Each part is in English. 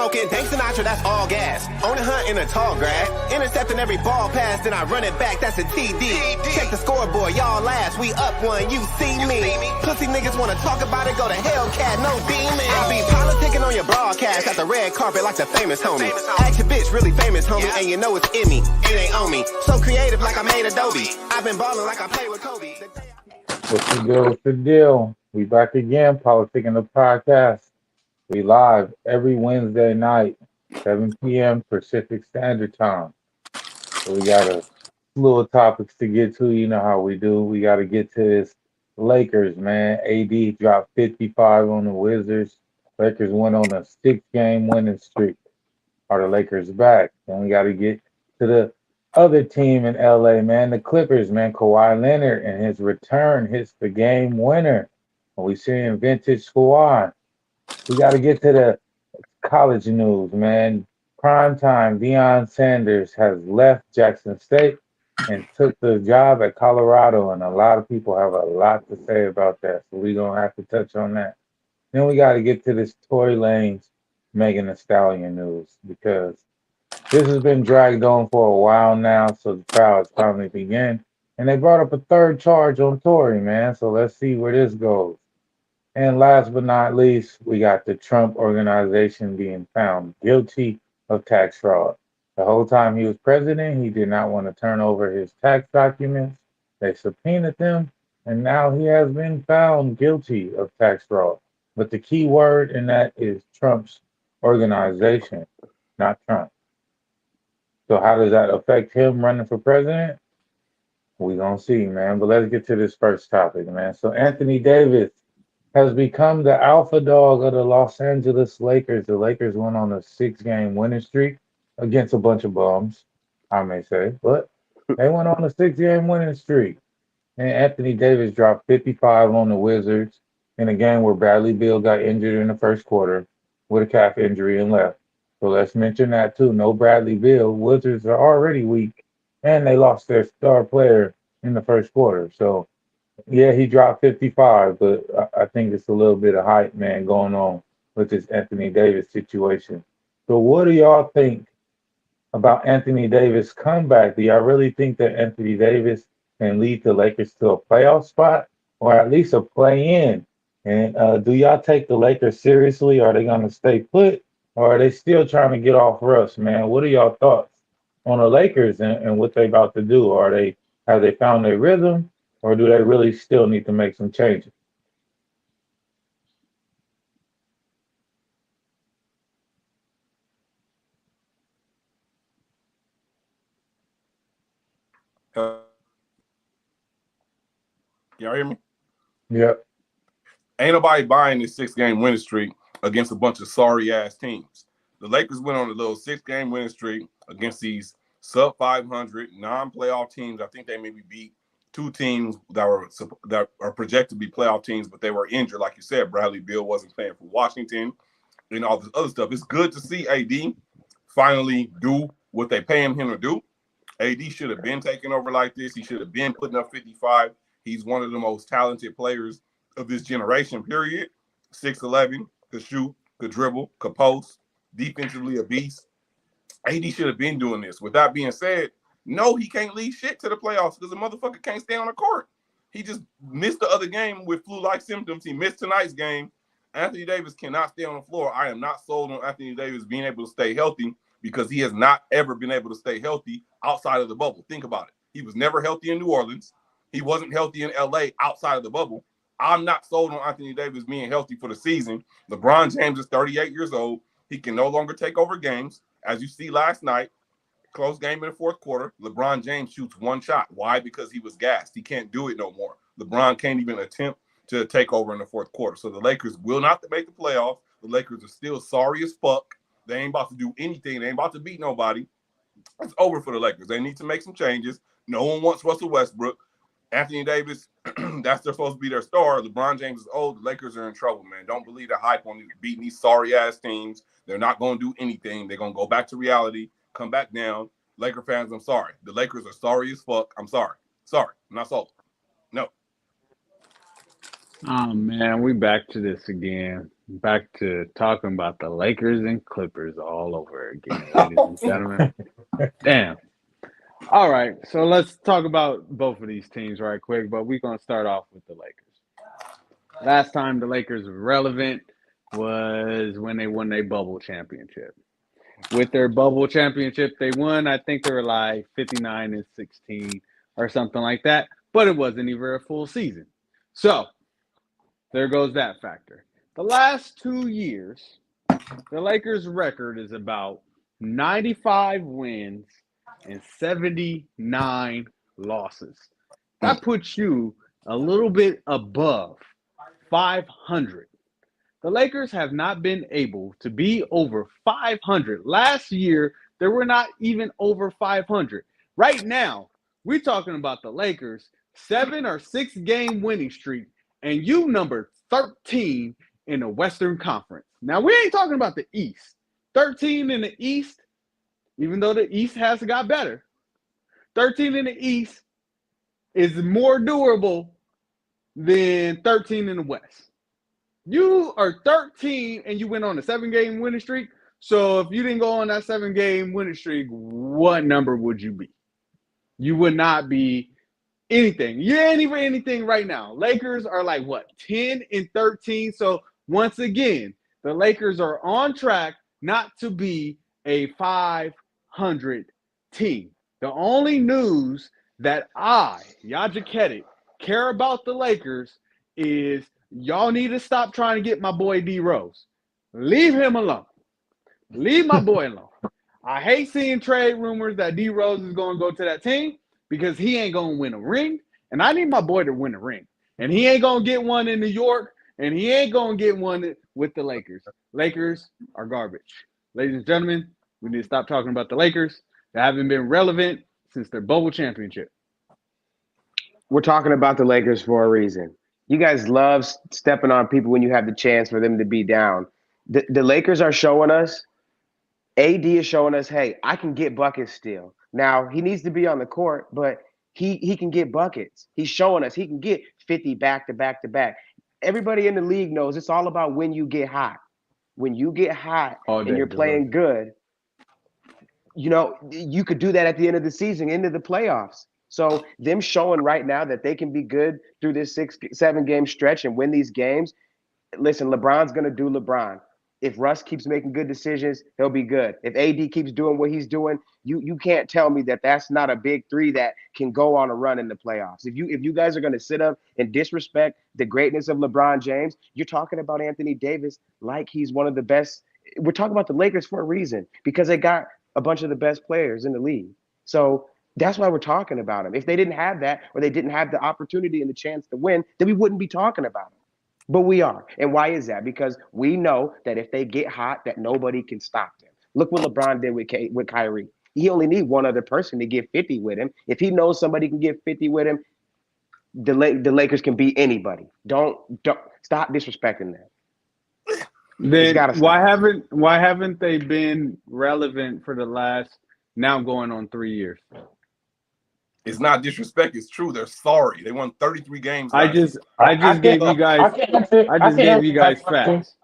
smoking Dank Sinatra, that's all gas. On a hunt in a tall grass. Intercepting every ball pass, then I run it back, that's a TD. Check the scoreboard, y'all last. We up one, you see me. Pussy niggas wanna talk about it, go to Hellcat, no demon. I be politicking on your broadcast at the red carpet like the famous homie. Ask your bitch, really famous homie, and you know it's in me. It ain't on me. So creative like I made Adobe. I've been balling like I played with Kobe. What's the deal? What's the deal? We back again, PolitiKan the podcast. We live every Wednesday night, 7 p.m. Pacific Standard Time. So we got a slew of topics to get to. You know how we do. We got to get to this Lakers, man. AD dropped 55 on the Wizards. Lakers went on a 6-game winning streak. Are the Lakers back? Then we got to get to the other team in LA, man, the Clippers, man. Kawhi Leonard and his return hits the game winner. And we seeing vintage Kawhi. We got to get to the college news, man. Prime Deion Sanders has left Jackson State and took the job at Colorado, and a lot of people have a lot to say about that, so we're going to have to touch on that. Then we got to get to this Tory Lanez, Megan The Stallion news, because this has been dragged on for a while now, so the trial has finally begun. And they brought up a third charge on Tory, man, so let's see where this goes. And last but not least, we got the Trump organization being found guilty of tax fraud. The whole time he was president, he did not want to turn over his tax documents. They subpoenaed them, and now he has been found guilty of tax fraud. But the key word in that is Trump's organization, not Trump. So how does that affect him running for president? We're going to see, man. But let's get to this first topic, man. So Anthony Davis has become the alpha dog of the Los Angeles Lakers. The Lakers went on a 6-game winning streak against a bunch of bums, I may say, but they went on a 6-game winning streak. And Anthony Davis dropped 55 on the Wizards in a game where Bradley Beal got injured in the first quarter with a calf injury and left. So let's mention that too. No Bradley Beal. Wizards are already weak, and they lost their star player in the first quarter. So yeah, he dropped 55, but I think it's a little bit of hype, man, going on with this Anthony Davis situation. So what do y'all think about Anthony Davis' comeback? Do y'all really think that Anthony Davis can lead the Lakers to a playoff spot or at least a play-in? And do y'all take the Lakers seriously? Are they going to stay put, or are they still trying to get off rust, man? What are y'all thoughts on the Lakers and what they about to do? Have they found their rhythm? Or do they really still need to make some changes? Y'all hear me? Yep. Ain't nobody buying this 6-game winning streak against a bunch of sorry-ass teams. The Lakers went on a little 6-game winning streak against these sub-500 non-playoff teams. I think they maybe beat 2 teams that are projected to be playoff teams, but they were injured. Like you said, Bradley Beal wasn't playing for Washington and all this other stuff. It's good to see AD finally do what they pay him to do. AD should have been taking over like this. He should have been putting up 55. He's one of the most talented players of this generation, period. 6'11", could shoot, could dribble, could post, defensively a beast. AD should have been doing this. With that being said, no, he can't lead shit to the playoffs because the motherfucker can't stay on the court. He just missed the other game with flu-like symptoms. He missed tonight's game. Anthony Davis cannot stay on the floor. I am not sold on Anthony Davis being able to stay healthy because he has not ever been able to stay healthy outside of the bubble. Think about it. He was never healthy in New Orleans. He wasn't healthy in LA outside of the bubble. I'm not sold on Anthony Davis being healthy for the season. LeBron James is 38 years old. He can no longer take over games. As you see last night, close game in the fourth quarter, LeBron James shoots 1 shot. Why? Because he was gassed. He can't do it no more. LeBron can't even attempt to take over in the fourth quarter. So the Lakers will not make the playoffs. The Lakers are still sorry as fuck. They ain't about to do anything. They ain't about to beat nobody. It's over for the Lakers. They need to make some changes. No one wants Russell Westbrook. Anthony Davis, that's they're supposed to be their star. LeBron James is old. The Lakers are in trouble, man. Don't believe the hype on beating these sorry-ass teams. They're not going to do anything. They're going to go back to reality, come back down. Laker fans, I'm sorry. The Lakers are sorry as fuck. I'm sorry. Sorry. I'm not sold. No. Oh man, we back to this again. Back to talking about the Lakers and Clippers all over again, ladies and gentlemen. Damn. All right, so let's talk about both of these teams right quick, but we're gonna start off with the Lakers. Last time the Lakers were relevant was when they won their bubble championship. With their bubble championship, they won. I think they were like 59-16 or something like that, but it wasn't even a full season. So there goes that factor. The last 2 years, the Lakers' record is about 95 wins and 79 losses. That puts you a little bit above 500. The Lakers have not been able to be over 500. Last year, they were not even over 500. Right now, we're talking about the Lakers' 7 or 6 game winning streak, and you number 13 in the Western Conference. Now, we ain't talking about the East. 13 in the East, even though the East has got better, 13 in the East is more doable than 13 in the West. You are 13 and you went on a 7 game winning streak. So if you didn't go on that 7 game winning streak, what number would you be? You would not be anything. You ain't even anything right now. Lakers are like what, 10-13. So once again, the Lakers are on track not to be a 500 team. The only news that Yajaketic, care about the Lakers is y'all need to stop trying to get my boy D Rose. Leave him alone. Leave my boy alone. I hate seeing trade rumors that D Rose is going to go to that team because he ain't going to win a ring. And I need my boy to win a ring. And he ain't going to get one in New York. And he ain't going to get one with the Lakers. Lakers are garbage. Ladies and gentlemen, we need to stop talking about the Lakers. They haven't been relevant since their bubble championship. We're talking about the Lakers for a reason. You guys love stepping on people when you have the chance for them to be down. The Lakers are showing us, AD is showing us, hey, I can get buckets still. Now, he needs to be on the court, but he can get buckets. He's showing us he can get 50 back to back to back. Everybody in the league knows it's all about when you get hot. When you get hot and you're playing good, you could do that at the end of the season, into the playoffs. So them showing right now that they can be good through this 6-7 game stretch and win these games. Listen, LeBron's going to do LeBron. If Russ keeps making good decisions, he'll be good. If AD keeps doing what he's doing, you can't tell me that that's not a big three that can go on a run in the playoffs. If you guys are going to sit up and disrespect the greatness of LeBron James, you're talking about Anthony Davis like he's one of the best. We're talking about the Lakers for a reason because they got a bunch of the best players in the league. So that's why we're talking about them. If they didn't have that or they didn't have the opportunity and the chance to win, then we wouldn't be talking about them. But we are. And why is that? Because we know that if they get hot, that nobody can stop them. Look what LeBron did with Kyrie. He only need one other person to get 50 with him. If he knows somebody can get 50 with him, the Lakers can beat anybody. Don't stop disrespecting them. Then why haven't they been relevant for the last now going on 3 years? It's not disrespect. It's true. They're sorry. They won 33 games. I just gave you guys facts.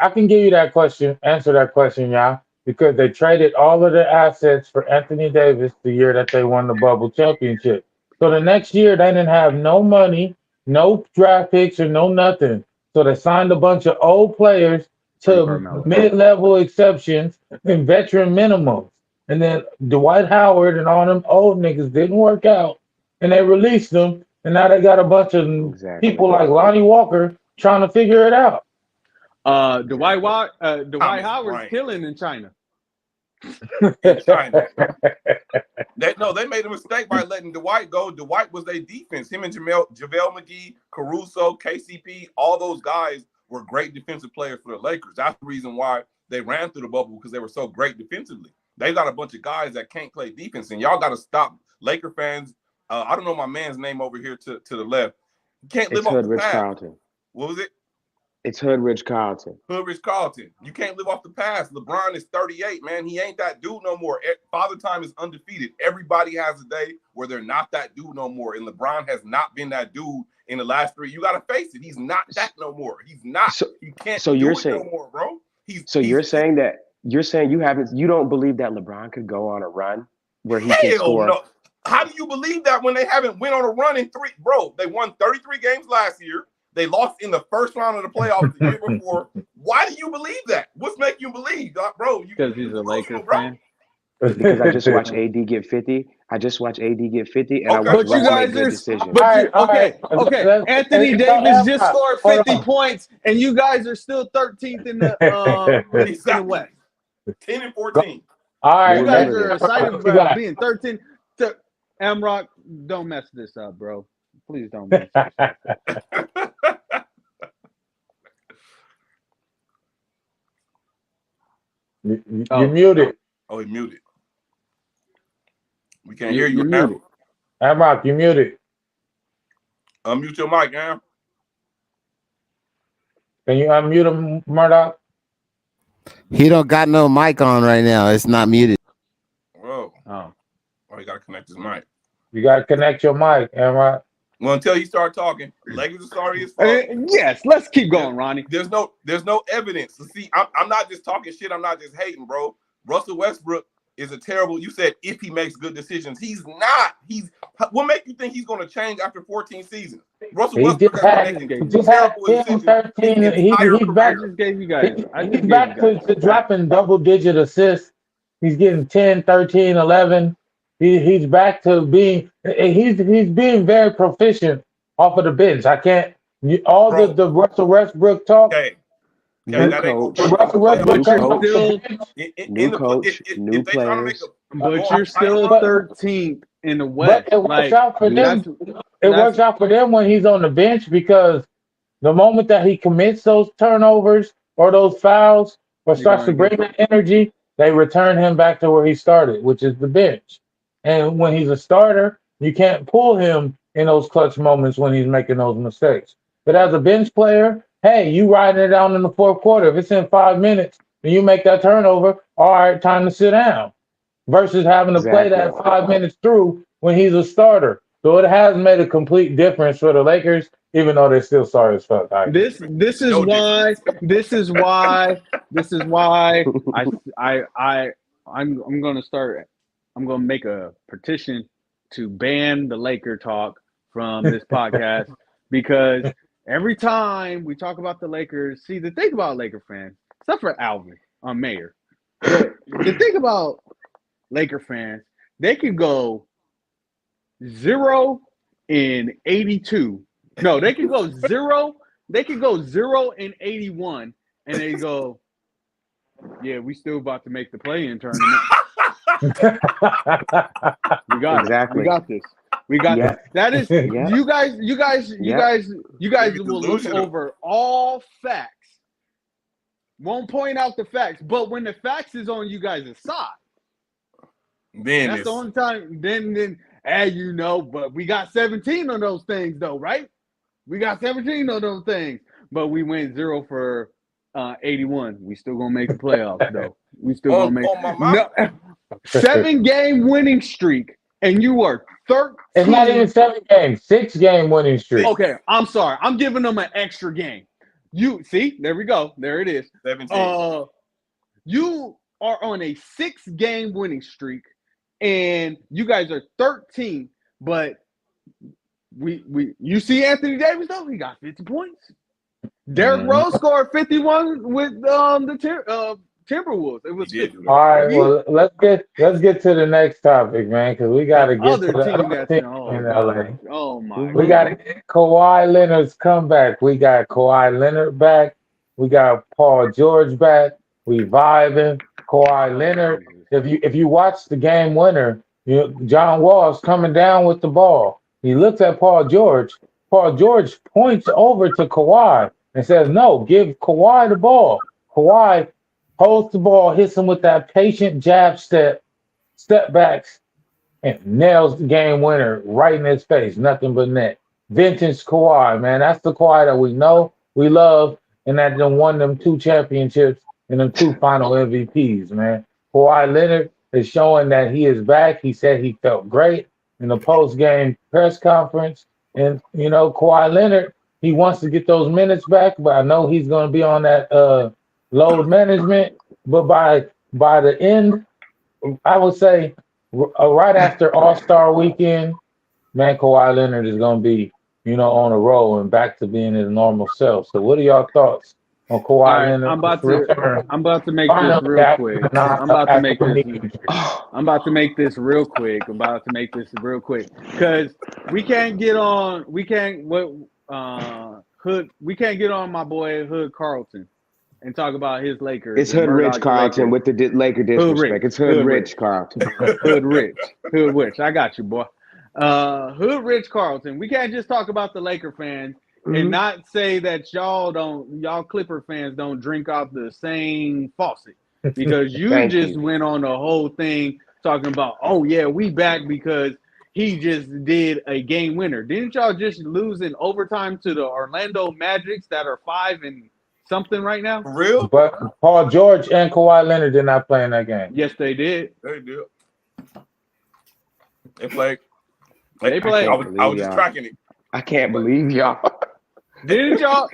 I can give you that question, answer that question, y'all, because they traded all of their assets for Anthony Davis the year that they won the bubble championship. So the next year they didn't have no money, no draft picks, or no nothing. So they signed a bunch of old players to mid-level exceptions and veteran minimums. And then Dwight Howard and all them old niggas didn't work out. And they released them. And now they got a bunch of people like Lonnie Walker trying to figure it out. Dwight Howard's killing in China. In China. They made a mistake by letting Dwight go. Dwight was their defense. Him and JaVale McGee, Caruso, KCP, all those guys were great defensive players for the Lakers. That's the reason why they ran through the bubble, because they were so great defensively. They got a bunch of guys that can't play defense, and y'all got to stop. Laker fans, I don't know my man's name over here to the left. You can't live off the past. Carlton. What was it? It's Hoodrich Carlton. Hoodrich Carlton. You can't live off the past. LeBron is 38, man. He ain't that dude no more. Father Time is undefeated. Everybody has a day where they're not that dude no more, and LeBron has not been that dude in the last 3. You got to face it. He's not that no more. He's not. He can't so do you're it saying, no more, bro. You're saying you don't believe that LeBron could go on a run where he can score? No. How do you believe that when they haven't went on a run in 3? Bro, they won 33 games last year. They lost in the first round of the playoffs the year before. Why do you believe that? What's making you believe, bro? Because he's a Lakers fan. Because I just watched AD get 50. I just watched AD get 50, and I Okay. watched Russ make good decisions. Okay. Anthony Davis just scored 50 points, and you guys are still 13th in the in the West. 10 and 14. All right, You guys remember are this. excited about being 13. Amrock, don't mess this up, bro. Please don't mess this up. You're muted. Oh, he muted. We can't hear you, muted. Amrock, you muted. Unmute your mic, Am. Can you unmute him, Murdoch? He don't got no mic on right now. It's not muted. Whoa. Oh. Oh, he got to connect his mic. You got to connect your mic, Amrock. Well, until you start talking, Lakers are sorry as fuck. Yes, let's keep going, Ronnie. There's no evidence. See, I'm not just talking shit. I'm not just hating, bro. Russell Westbrook is a terrible. You said if he makes good decisions, he's not. What makes you think he's going to change after 14 seasons? Russell Westbrook has been making terrible decisions. 13. He's back. I just gave you guys. He's back to dropping double-digit assists. He's getting 10, 13, 11. He's back to being. He's being very proficient off of the bench. I can't. The Russell Westbrook talk. Okay. New coach, new players. But you're still 13th in the West. But it works out for them. It works out for them when he's on the bench because the moment that he commits those turnovers or those fouls or starts to bring that energy, they return him back to where he started, which is the bench. And when he's a starter, you can't pull him in those clutch moments when he's making those mistakes. But as a bench player, hey, you riding it down in the fourth quarter. If it's in 5 minutes and you make that turnover, all right, time to sit down. Versus having to play that 5 minutes through when he's a starter. So it has made a complete difference for the Lakers, even though they're still sorry as fuck. This is why I'm gonna start. I'm gonna make a petition to ban the Laker talk from this podcast because every time we talk about the Lakers, see the thing about Laker fans, except for Alvin, Mayor, but the thing about Laker fans, they can go 0 and 82. No, they can go 0. They can go 0 and 81, and they go, yeah, we still about to make the play-in tournament. We got it. We got this. We got this. That is you guys will look over all facts. Won't point out the facts, but when the facts is on you guys' side, then that's the only time. Then but we got 17 on those things though, right? We got 17 on those things, but we went 0 for 81. We still gonna make the playoffs though. We still gonna make 7-game winning streak, and you are 13. It's not even 7 games, 6-game winning streak. Okay, I'm sorry. I'm giving them an extra game. You see, there we go. There it is. 17. You are on a 6-game winning streak, and you guys are 13. But you see Anthony Davis though, he got 50 points. Derrick Rose scored 51 with the Timberwolves. It was 50. All right, well let's get to the next topic, man, because we got to get to the other team in LA. Oh my! We got to get Kawhi Leonard's comeback. We got Kawhi Leonard back. We got Paul George back. We vibing. Kawhi Leonard. If you watch the game winner, John Wall's coming down with the ball. He looks at Paul George. Paul George points over to Kawhi and says, "No, give Kawhi the ball." Kawhi holds the ball, hits him with that patient jab step backs, and nails the game winner right in his face. Nothing but net. Vintage Kawhi, man. That's the Kawhi that we know, we love, and that done won them 2 championships and them 2 final MVPs, man. Kawhi Leonard is showing that he is back. He said he felt great in the post-game press conference. And Kawhi Leonard, he wants to get those minutes back, but I know he's going to be on that load management. But by the end, I would say right after All-Star weekend, man, Kawhi Leonard is going to be, on a roll and back to being his normal self. So what are y'all thoughts on Kawhi All right, Leonard? I'm about to make this real quick. I'm about to make this real quick. Because we can't get on my boy Hood Carlton and talk about his Lakers. It's Hood Rich Carlton with the Laker disrespect. It's Hood Rich Carlton. Hood Rich. I got you, boy. Hood Rich Carlton. We can't just talk about the Laker fans and not say that y'all Clipper fans don't drink out the same faucet, because you just went on the whole thing talking about, oh yeah, we back because he just did a game winner. Didn't y'all just lose in overtime to the Orlando Magics that are 5-something right now? For real? But Paul George and Kawhi Leonard did not play in that game. Yes, they did. They did. They played. They played. I was just tracking it. I can't believe y'all. Didn't y'all?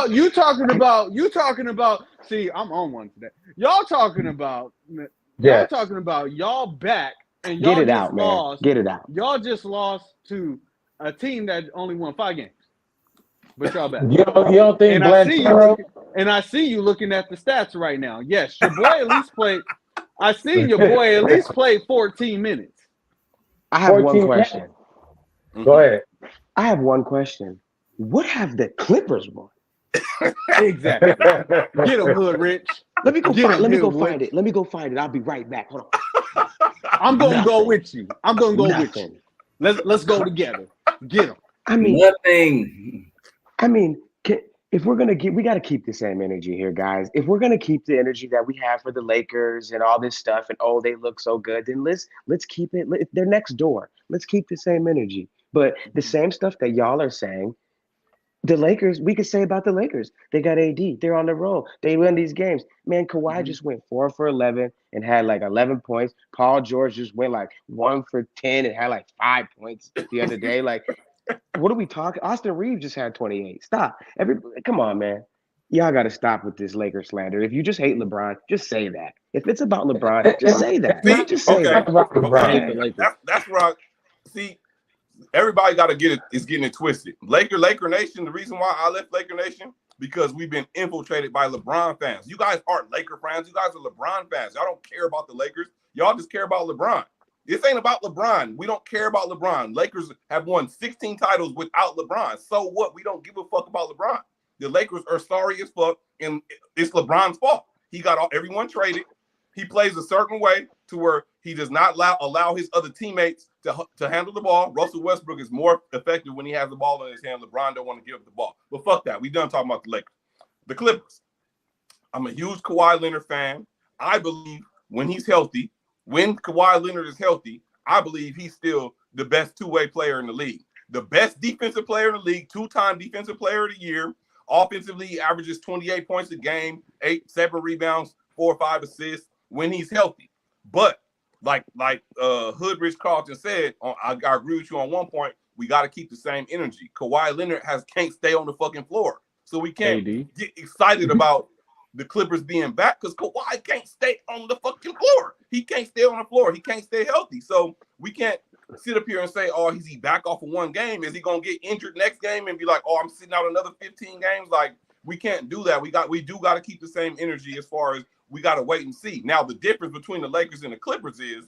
You talking about? See, I'm on one today. Y'all talking about y'all back and y'all Get it just out, lost. man. Get it out. Y'all just lost to a team that only won 5 games, but y'all back. You don't think I see you looking at the stats right now. Yes, your boy at least played. I see your boy at least played 14 minutes. I have one question. Go ahead. I have one question. What have the Clippers won? Exactly. Get him, Hood Rich. Let me go find it. Let me go find it. I'll be right back. Hold on. I'm gonna go with you. With you. Let's go together. Get him. Nothing. If we're gonna we got to keep the same energy here, guys. If we're gonna keep the energy that we have for the Lakers and all this stuff, and oh, they look so good, then let's keep it. They're next door. Let's keep the same energy. But the same stuff that y'all are saying, the Lakers, we could say about the Lakers. They got AD. They're on the roll. They win these games. Man, Kawhi just went 4 for 11 and had like 11 points. Paul George just went like 1 for 10 and had like 5 points the other day. Like, what are we talking? Austin Reeves just had 28. Stop. Come on, man. Y'all got to stop with this Lakers slander. If you just hate LeBron, just say that. If it's about LeBron, just say that. Just say that. That's where see. Everybody got to get it. Is getting it twisted. Laker Nation. The reason why I left Laker Nation, because we've been infiltrated by LeBron fans. You guys aren't Laker fans. You guys are LeBron fans. Y'all don't care about the Lakers. Y'all just care about LeBron. This ain't about LeBron. We don't care about LeBron. Lakers have won 16 titles without LeBron. So what? We don't give a fuck about LeBron. The Lakers are sorry as fuck, and it's LeBron's fault. He got everyone traded. He plays a certain way to where he does not allow his other teammates to handle the ball. Russell Westbrook is more effective when he has the ball in his hand. LeBron don't want to give up the ball. But fuck that. We done talking about the Lakers. The Clippers. I'm a huge Kawhi Leonard fan. I believe when he's healthy, when Kawhi Leonard is healthy, I believe he's still the best two-way player in the league. The best defensive player in the league, 2-time defensive player of the year. Offensively, he averages 28 points a game, 7 rebounds, 4 or 5 assists when he's healthy. But like Hood Rich Carlton said, I agree with you on one point. We got to keep the same energy. Kawhi Leonard can't stay on the fucking floor, so we can't get excited about the Clippers being back because Kawhi can't stay on the fucking floor. He can't stay on the floor. He can't stay healthy. So we can't sit up here and say, oh, is he back off of one game? Is he gonna get injured next game and be like, oh, I'm sitting out another 15 games? Like, we can't do that. We do got to keep the same energy as far as we got to wait and see. Now, the difference between the Lakers and the Clippers is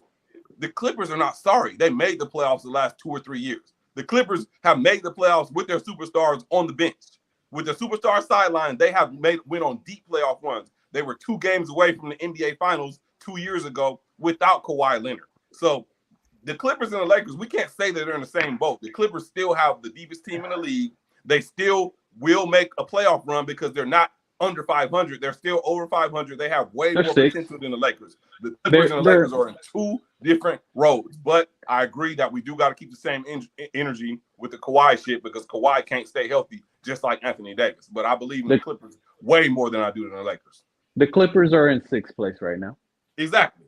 the Clippers are not sorry. They made the playoffs the last 2 or 3 years. The Clippers have made the playoffs with their superstars on the bench. With the superstar sideline, they have went on deep playoff runs. They were 2 games away from the NBA Finals 2 years ago without Kawhi Leonard. So the Clippers and the Lakers, we can't say that they're in the same boat. The Clippers still have the deepest team in the league. They still will make a playoff run because they're not under 500. They're still over 500. They have way more potential than the Lakers. The Clippers and the Lakers are in 2 different roads. But I agree that we do got to keep the same energy with the Kawhi shit because Kawhi can't stay healthy just like Anthony Davis. But I believe in the Clippers way more than I do in the Lakers. The Clippers are in 6th place right now. Exactly.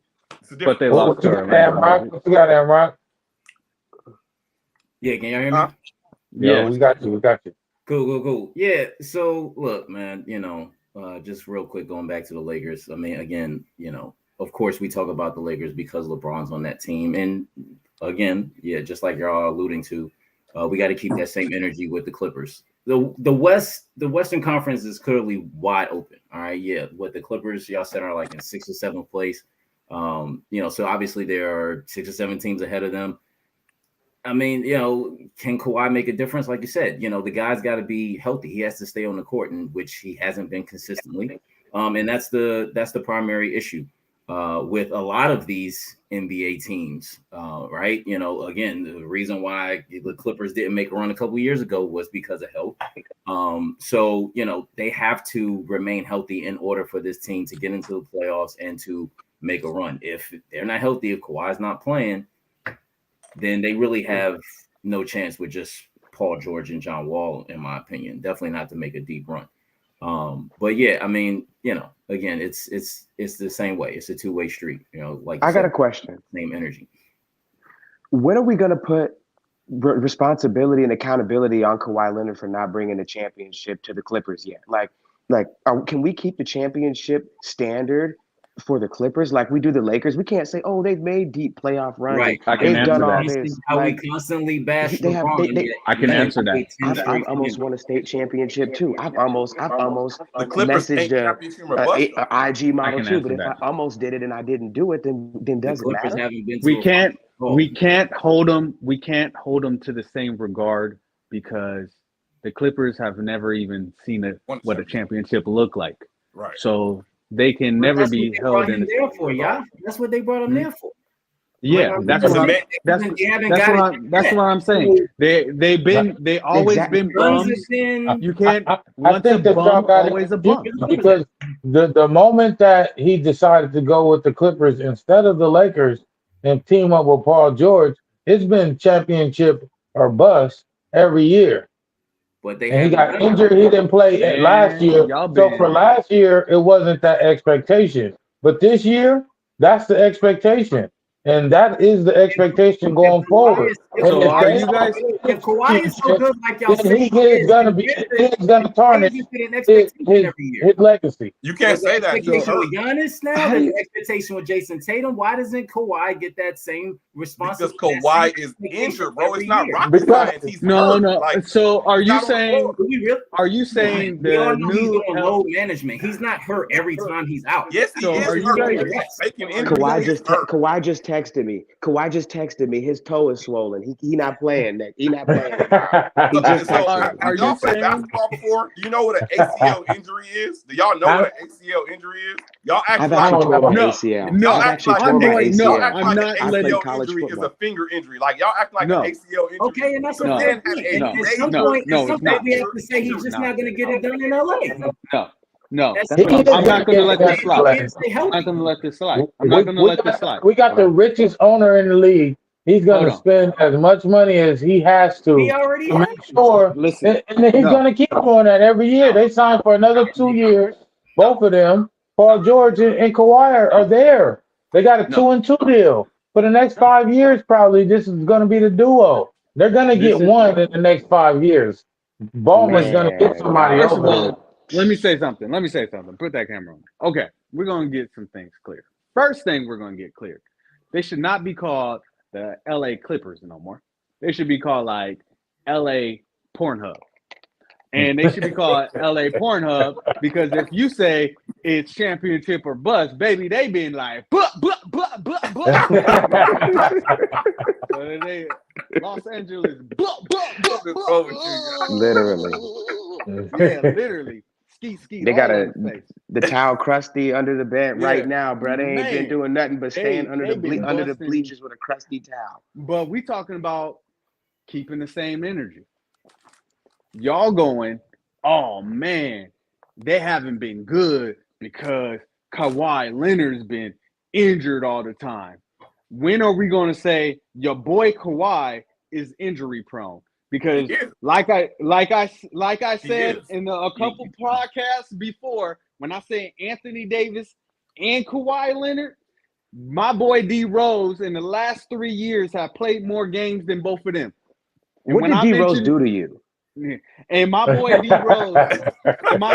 But they lost to What you got, Rock? Yeah, can y'all hear me? Yo, Yes. we got you. We got you. Cool. Yeah. So look, man, just real quick, going back to the Lakers. I mean, again, of course we talk about the Lakers because LeBron's on that team. And again, yeah, just like you're all alluding to, we got to keep that same energy with the Clippers. The Western Conference is clearly wide open. All right. Yeah. What the Clippers, y'all said, are like in 6th or 7th place. So obviously there are 6 or 7 teams ahead of them. I mean, can Kawhi make a difference? Like you said, the guy's got to be healthy. He has to stay on the court, and which he hasn't been consistently. And that's the primary issue with a lot of these NBA teams, right? Again, the reason why the Clippers didn't make a run a couple of years ago was because of health. So they have to remain healthy in order for this team to get into the playoffs and to make a run. If they're not healthy, if Kawhi's not playing, then they really have no chance with just Paul George and John Wall, in my opinion. Definitely not to make a deep run. But yeah, I mean, again, it's the same way. It's a two-way street. Like I got a question. Same energy. When are we going to put responsibility and accountability on Kawhi Leonard for not bringing the championship to the Clippers yet? Can we keep the championship standard for the Clippers like we do the Lakers? We can't say, oh, they've made deep playoff runs. Right. They've done all this. How we constantly bash LeBron. I can answer that. I've almost won a state championship too. I've almost The Clippers messaged a IG model too. But if that. I almost did it and I didn't do it, then does it Clippers matter? haven't been to We a can't Final we Four. can't hold them. We can't hold them to the same regard because the Clippers have never even seen what a championship look like. Right. So they can never That's be what they held brought in. him there for, y'all. That's what they brought him there for. Yeah, that's what I'm saying. They always been bums. You can't. I Once a think that y'all bum, got always a bum. because the moment that he decided to go with the Clippers instead of the Lakers and team up with Paul George, it's been championship or bust every year. But they And he haven't got done it. injured. He didn't play Man, last year. y'all So been- for last year, it wasn't that expectation. But this year, that's the expectation. And that is the expectation going forward. So And are if you guys? If Kawhi is so good, like y'all then say, he is gonna tarnish his legacy. You can't say that. He's Expectation hurt. with Giannis now. There's an expectation with Jason Tatum. Why doesn't Kawhi get that same responsibility? Because Kawhi is injured, bro. It's not rocket Because- science. He's hurt. No. Like, So are you not on the saying? floor. Are you saying We all the know he's new? doing load management. He's not hurt every time he's out. yes, he So is are you hurt. guys- He's faking injury. Kawhi He just is hurt. Kawhi just texted me. His toe is swollen. He not playing that. He not playing. He just So, texted me. Are y'all you played saying- basketball before? Do you know what an ACL injury is? Do y'all know what an ACL injury is? Y'all act I've like actually tore my No. ACL. No. I've actually I'm tore my going- no, ACL. I'm not I letting- played ACL college injury football. is a finger injury. Like y'all act like No. an ACL injury. Okay, and that's a No. fair No. point. And at No. some No. point, No, it's not. we have to say he's just not going to get it done in LA. No. That's He what is I'm not going to let gonna this get slide. Can't stay healthy. I'm not going to let this slide. I'm not going to let this slide. We got the richest owner in the league. He's going to Hold on. spend as much money as he has to He already to has. make sure. Listen. And then he's No. going to keep doing that every year. They signed for another 2 years. Both of them, Paul George and Kawhi, are there. They got a 2-2 deal for the next 5 years. Probably this is going to be the duo. They're going to get one in the next 5 years. Ballman's going to get somebody First of over. all, let me say something. Put that camera on. Okay, we're going to get some things clear. First thing we're going to get clear. They should not be called the LA Clippers no more. They should be called like LA Pornhub. And they should be called LA Pornhub because if you say it's championship or bust, baby, they been like, but. Los Angeles, Literally. Yeah, literally. Ski. They all got over the face. the towel crusty under the bed right Yeah. now, bro. They ain't Man. been doing nothing but staying under They been under the busting. bleachers with a crusty towel. But we talking about keeping the same energy. Y'all going, oh man, they haven't been good because Kawhi Leonard's been injured all the time. When are we going to say your boy Kawhi is injury prone? Because He is. like I said is. in a couple podcasts before, when I said Anthony Davis and Kawhi Leonard, my boy D Rose in the last 3 years have played more games than both of them. And What when did I D Rose mentioned, do to you? and my boy D Rose,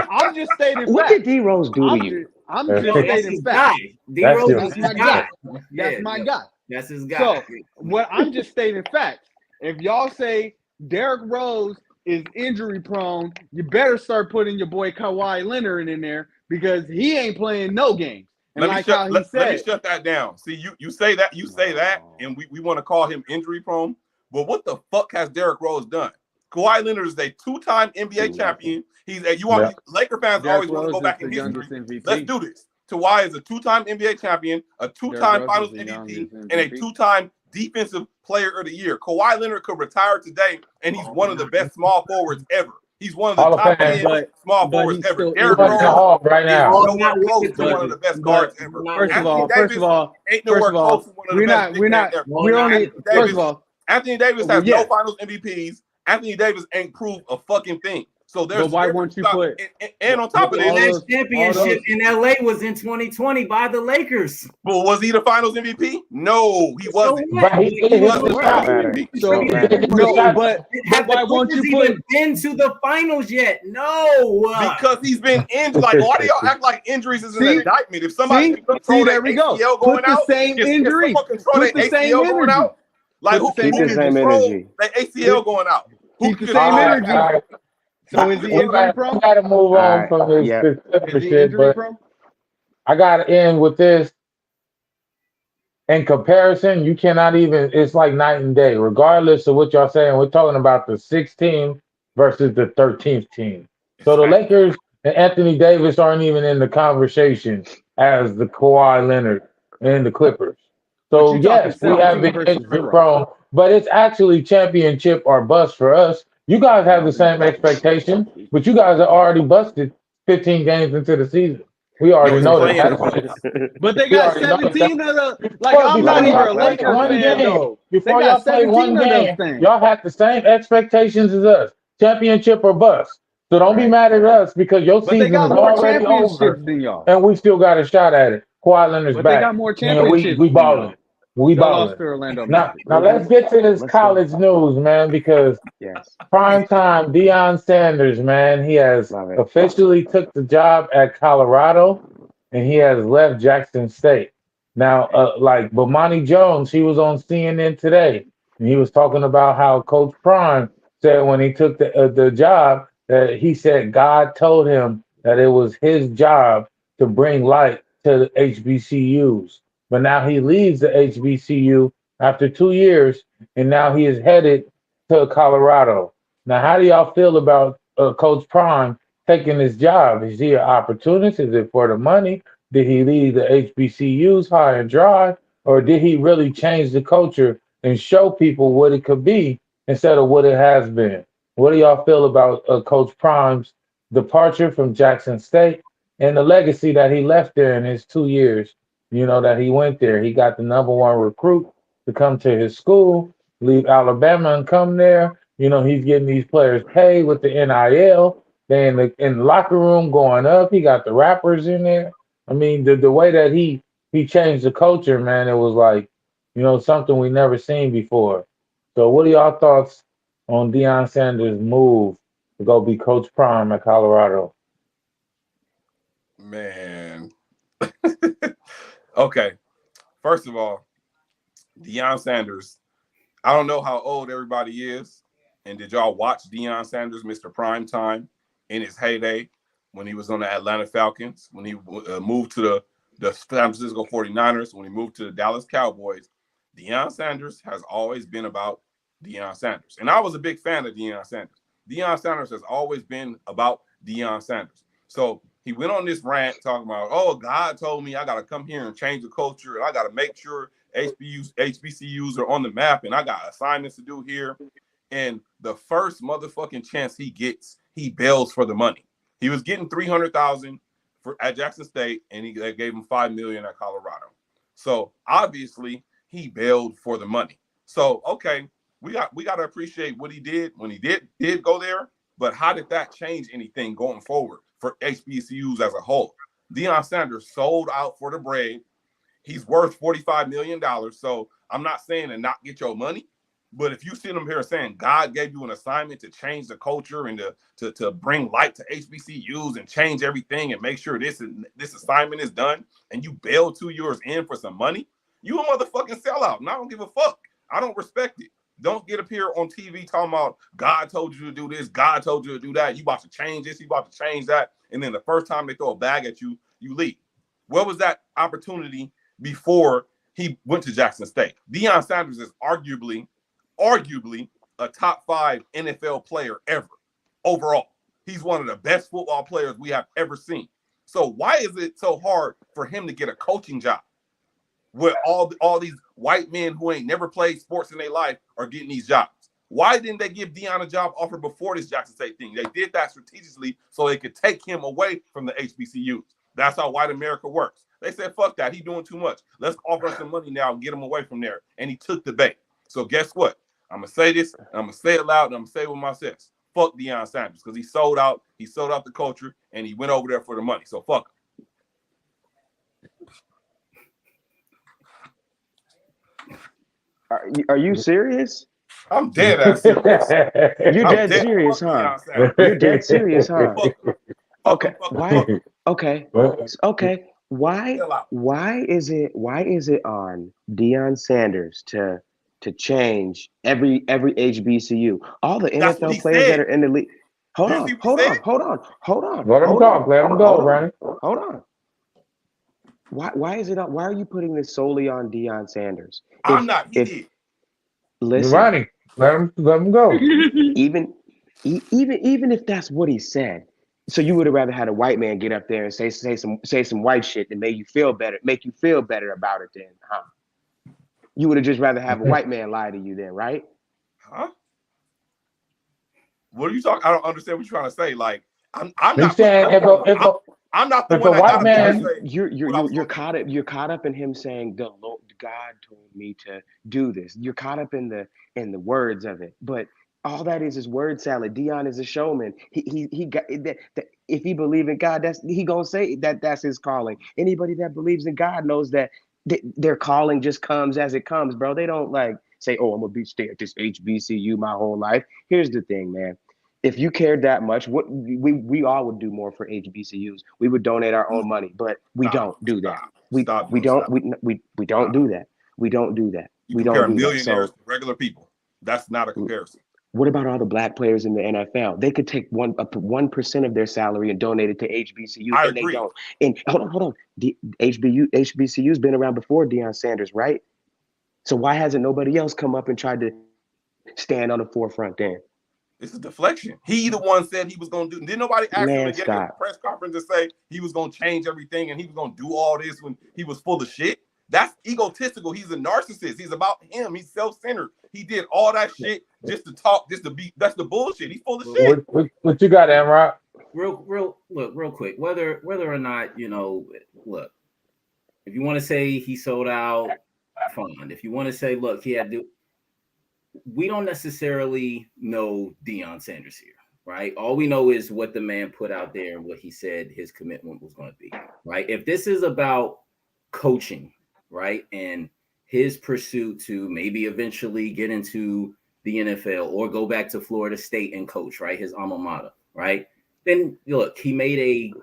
I'm just stating What facts. did D Rose do to you? I'm Yo, just that's stating his facts. guy. D That's Rose your- is That's his my guy. guy. That's my guy. That's his guy. So what I'm just stating facts. If y'all say Derrick Rose is injury prone, you better start putting your boy Kawhi Leonard in there because he ain't playing no games. And Let me said, shut that down. See, you say that, and we want to call him injury prone. But what the fuck has Derrick Rose done? Kawhi Leonard is a two-time NBA champion. Laker fans Derrick always want to go Rose back is in the youngest history. MVP. Let's do this. Kawhi is a two-time NBA champion, a two-time Derrick Rose Finals is the MVP, youngest and a MVP. two-time Defensive Player of the Year. Kawhi Leonard could retire today, and he's one of the best small forwards ever. He's one of the Hall of top Fame. 10 small but forwards he's ever. still Derrick He's in the Rose Hall right is now. nowhere close to one of the best guards ever. First of all, Ain't nowhere close to one of the best big men ever. Anthony Davis has no Finals MVPs. Anthony Davis ain't proved a fucking thing. So there's. But why won't you put? And on top of The this, last championship in LA was in 2020 by the Lakers. but was he the Finals MVP? No, he wasn't. So what? But he did wasn't his the shot. Finals MVP. So No, but Have why the won't you Clippers even put? been to the finals yet? No. Because he's been injured. Like, why do y'all act like injuries is an indictment? If somebody can control their there we go. ACL going Put the out, same can injury. someone control their Put the same ACL going energy. out? Like, who Keep can the same control energy. their ACL going out? Who Keep the can same control energy. that? All right. So is he We injury prone? gotta move on All right. from this, Yeah. this Is Clipper he shit, injury but prone? I gotta end with this. In comparison, you cannot even. It's like night and day. Regardless of what y'all saying, we're talking about the 6th team versus the 13th team. So the Lakers and Anthony Davis aren't even in the conversation as the Kawhi Leonard and the Clippers. So But you talking yes, we have 17 been versus injury 0. prone, but it's actually championship or bust for us. You guys have the same expectation, but you guys are already busted 15 games into the season. We already know that. But they We got already know 17 that. of the. Like, I'm Before not even y'all a play Lakers one fan, game, though. before They y'all got play 17 one of those game, things. y'all have the same expectations as us. Championship or bust. So don't be mad at us because your But they season got is more already championships over than y'all. and we still got a shot at it. Kawhi Leonard's But they back. got more And we championships than balling. y'all. We They lost balling. to Orlando Now Magic. let's get to this Let's go. college news, man, because Yes. prime time Deion Sanders, man, he has Love it. officially took the job at Colorado and he has left Jackson State. Now, like Bomani Jones, he was on CNN today and he was talking about how Coach Prime said when he took the job that he said God told him that it was his job to bring light to the HBCUs. But now he leaves the HBCU after 2 years and now he is headed to Colorado. Now, how do y'all feel about Coach Prime taking this job? Is he an opportunist? Is it for the money? Did he leave the HBCUs high and dry? Or did he really change the culture and show people what it could be instead of what it has been? What do y'all feel about Coach Prime's departure from Jackson State and the legacy that he left there in his 2 years? You know, that he went there. He got the #1 recruit to come to his school, leave Alabama and come there. You know, he's getting these players paid with the NIL. They in the locker room going up. He got the rappers in there. I mean, the way that he changed the culture, man, it was like, you know, something we never seen before. So what are y'all thoughts on Deion Sanders' move to go be Coach Prime at Colorado? Man. Okay. First of all, Deion Sanders, I don't know how old everybody is. And did y'all watch Deion Sanders, Mr. Primetime, in his heyday when he was on the Atlanta Falcons, when he moved to the San Francisco 49ers, when he moved to the Dallas Cowboys? Deion Sanders has always been about Deion Sanders. And I was a big fan of Deion Sanders. Deion Sanders has always been about Deion Sanders. So he went on this rant talking about, oh, God told me I got to come here and change the culture, and I got to make sure HBCUs are on the map, and I got assignments to do here. And the first motherfucking chance he gets, he bails for the money. He was getting $300,000 at Jackson State, and they gave him $5 million at Colorado. So obviously he bailed for the money. So okay, we got to appreciate what he did when he did go there. But how did that change anything going forward for HBCUs as a whole? Deion Sanders sold out for the bread. He's worth $45 million. So I'm not saying to not get your money, But if you sit them here saying God gave you an assignment to change the culture and to bring light to HBCUs and change everything and make sure this assignment is done, and you bail 2 years in for some money, you a motherfucking sellout. And I don't give a fuck. I don't respect it. Don't get up here on TV talking about God told you to do this, God told you to do that. You about to change this, you about to change that. And then the first time they throw a bag at you, you leave. Where was that opportunity before he went to Jackson State? Deion Sanders is arguably a top 5 NFL player ever overall. He's one of the best football players we have ever seen. So why is it so hard for him to get a coaching job where all these white men who ain't never played sports in their life are getting these jobs? Why didn't they give Deion a job offer before this Jackson State thing? They did that strategically so they could take him away from the HBCUs. That's how white America works. They said, fuck that. He's doing too much. Let's offer some money now and get him away from there. And he took the bait. So guess what? I'm going to say this, and I'm going to say it loud, and I'm going to say it with my chest. Fuck Deion Sanders, because he sold out the culture, and he went over there for the money. So fuck him. Are you serious? I'm dead ass serious. You're dead serious, huh? You're dead serious, huh? Okay. Why? Okay. Okay. Why is it on Deion Sanders to change every HBCU? All the NFL players that are in the league. Hold on. Let him talk. Let him go, Ronnie. Hold on. Why is it on? Why are you putting this solely on Deion Sanders? I'm not. He did. Listen, Ronnie, let him go. Even if that's what he said. So you would have rather had a white man get up there and say some white shit that make you feel better about it then, huh? You would have just rather have a white man lie to you then, right? Huh? What are you talking? I don't understand what you're trying to say. Like, I'm not saying I'm not the if one a white man. You're caught up in him saying the Lord God told me to do this. You're caught up in the words of it, but all that is word salad. Deion is a showman. He got that. If he believe in God, he gonna say that's his calling. Anybody that believes in God knows that their calling just comes as it comes, bro. They don't like say, "Oh, I'm gonna stay at this HBCU my whole life." Here's the thing, man. If you cared that much, what we all would do more for HBCUs. We would donate our own money, but we don't do that. We don't do that. We don't do that. You compare millionaires to regular people. That's not a comparison. What about all the black players in the NFL? They could take 1% of their salary and donate it to HBCUs, I and agree. they don't. And hold on. The HBCU's been around before Deion Sanders, right? So why hasn't nobody else come up and tried to stand on the forefront then? This is deflection. He the one said he was going to do. Didn't nobody ask him to get a press conference to say he was going to change everything and he was going to do all this when he was full of shit? That's egotistical. He's a narcissist. He's about him. He's self-centered. He did all that shit just to talk, just to be. That's the bullshit. He's full of shit. What you got, Amrock? Real quick. Whether or not look, if you want to say he sold out, fine. If you want to say, look, he had to. We don't necessarily know Deion Sanders here, right? All we know is what the man put out there and what he said his commitment was going to be, right? If this is about coaching, right, and his pursuit to maybe eventually get into the NFL or go back to Florida State and coach, right, his alma mater, right, then look, he made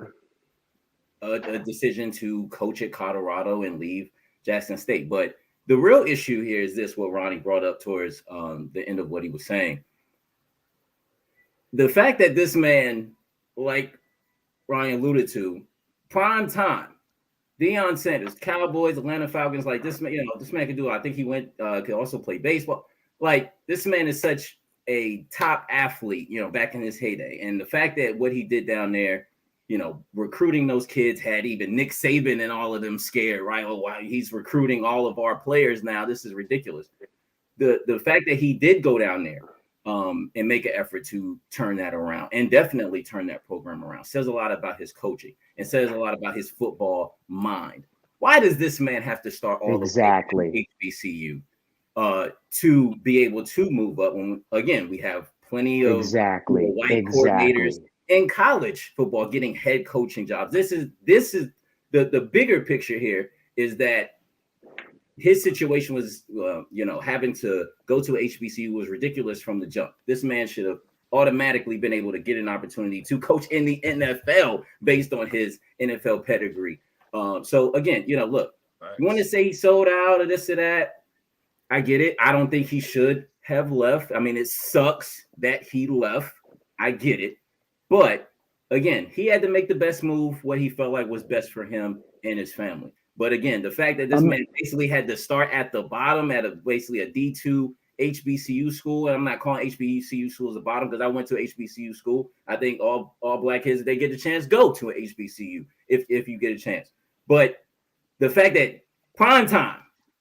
a decision to coach at Colorado and leave Jackson State. But the real issue here is this, what Ronnie brought up towards the end of what he was saying. The fact that this man, like Ryan alluded to, prime time, Deion Sanders, Cowboys, Atlanta Falcons, like this man, this man can do it. I think he could also play baseball. Like, this man is such a top athlete, back in his heyday. And the fact that what he did down there, recruiting those kids had even Nick Saban and all of them scared, right? Oh, wow, he's recruiting all of our players now. This is ridiculous. The fact that he did go down there and make an effort to turn that around and definitely turn that program around says a lot about his coaching and says a lot about his football mind. Why does this man have to start all the way from HBCU to be able to move up when, again, we have plenty of white coordinators in college football getting head coaching jobs? This is the bigger picture here is that his situation was, having to go to HBCU was ridiculous from the jump. This man should have automatically been able to get an opportunity to coach in the NFL based on his NFL pedigree. So again, look, you want to say he sold out or this or that, I get it. I don't think he should have left. I mean, it sucks that he left. I get it. But again, he had to make the best move, what he felt like was best for him and his family. But again, the fact that this man basically had to start at the bottom at basically a D2 HBCU school, and I'm not calling HBCU schools the bottom because I went to HBCU school. I think all black kids, they get a chance, go to an HBCU if you get a chance. But the fact that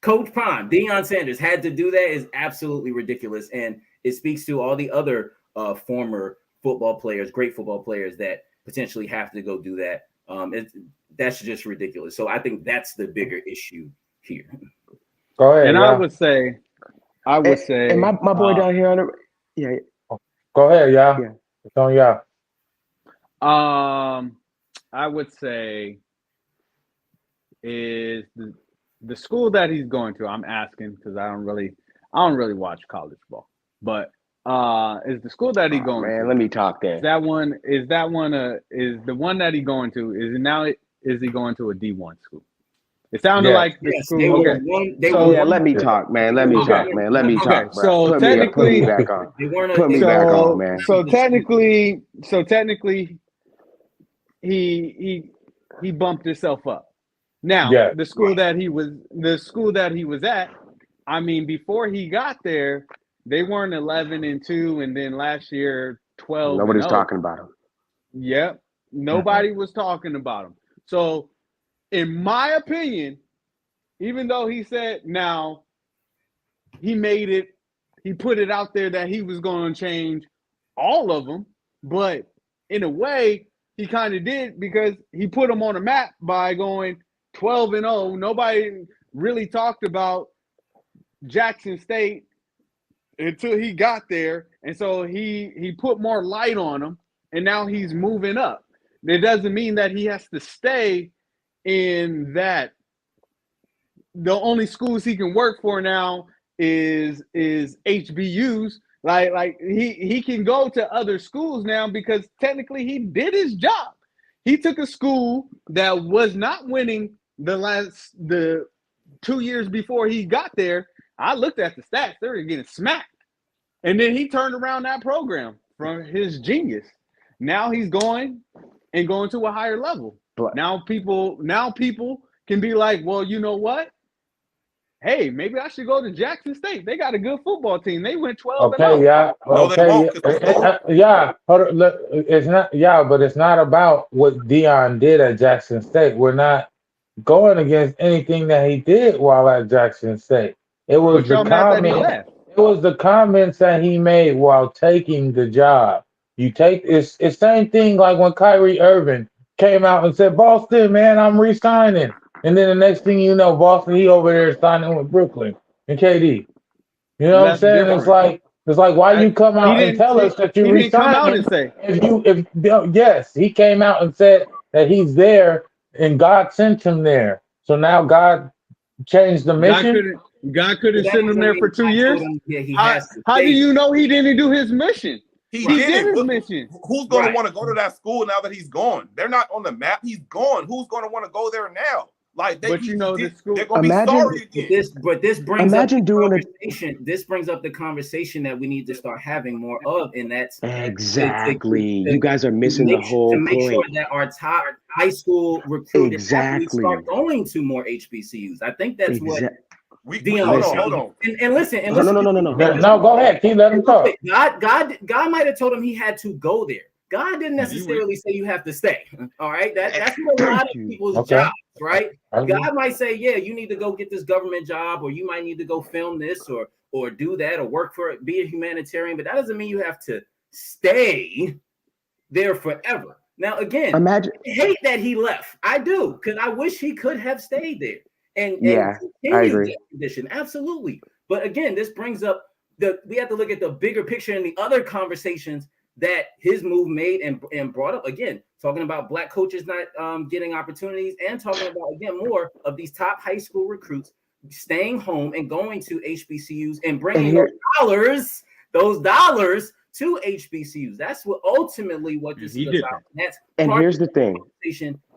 Coach Prime, Deion Sanders had to do that is absolutely ridiculous. And it speaks to all the other former football players, great football players that potentially have to go do that. That's just ridiculous. So I think that's the bigger issue here. Go ahead. And yeah. I would say, and my boy down here on the Go ahead, yeah. It's on yeah. I would say is the school that he's going to. I'm asking because I don't really watch college ball, but is the school that he's going to? Let me talk there. Is the one that he's going to? Is he going to a D1 school? It sounded like the school. Let me talk, man. Let me talk, man. Let me talk. Bro. So put technically, me back on. Put me back on, man. So technically, he bumped himself up. Now, the school that he was at, I mean, before he got there, they weren't 11-2, and then last year 12. Nobody's talking about him. Yep, nobody was talking about him. So, in my opinion, even though he said now he put it out there that he was going to change all of them, but in a way, he kind of did because he put them on a map by going 12-0. Nobody really talked about Jackson State until he got there, and so he put more light on them, and now he's moving up. It doesn't mean that he has to stay in that. The only schools he can work for now is HBUs. Like he can go to other schools now because technically he did his job. He took a school that was not winning the 2 years before he got there. I looked at the stats; they were getting smacked, and then he turned around that program from his genius. Now he's going to a higher level. But now people can be like, well, you know what? Hey, maybe I should go to Jackson State. They got a good football team. They went 12-0. Okay, yeah. No, they won't. Yeah. Look, it's not. Yeah, but it's not about what Deion did at Jackson State. We're not going against anything that he did while at Jackson State. It was the comment. It was the comments that he made while taking the job. You take it's same thing like when Kyrie Irving came out and said, "Boston, man, I'm re-signing." And then the next thing you know, Boston, he over there signing with Brooklyn and KD. You know what I'm saying? Different. It's like why you come out and tell us that you re-signed? Yes, he came out and said that he's there and God sent him there. So now God changed the mission. God couldn't send him there for 2 years. How do you know he didn't do his mission? He did his mission. Who's going to want to go to that school now that he's gone? They're not on the map. He's gone. Who's going to want to go there now? Like, the school. They're going to be sorry again. This brings up the conversation. This brings up the conversation that we need to start having more of, and that's exactly. You guys are missing the whole point. To make sure that our top high school recruited athletes start going to more HBCUs. I think that's what. Hold on. And listen. No, go ahead. Keep letting him talk. God might have told him he had to go there. God didn't necessarily say you have to stay. All right. That's what a lot of people's jobs, right? God might say, yeah, you need to go get this government job, or you might need to go film this or do that or work for it, be a humanitarian, but that doesn't mean you have to stay there forever. Now, again, I hate that he left. I do, because I wish he could have stayed there. And I agree. Condition. Absolutely. But again, this brings up we have to look at the bigger picture and the other conversations that his move made and brought up. Again, talking about black coaches not getting opportunities, and talking about, again, more of these top high school recruits staying home and going to HBCUs and bringing those dollars to HBCUs. That's what ultimately what this is about. That's here's the thing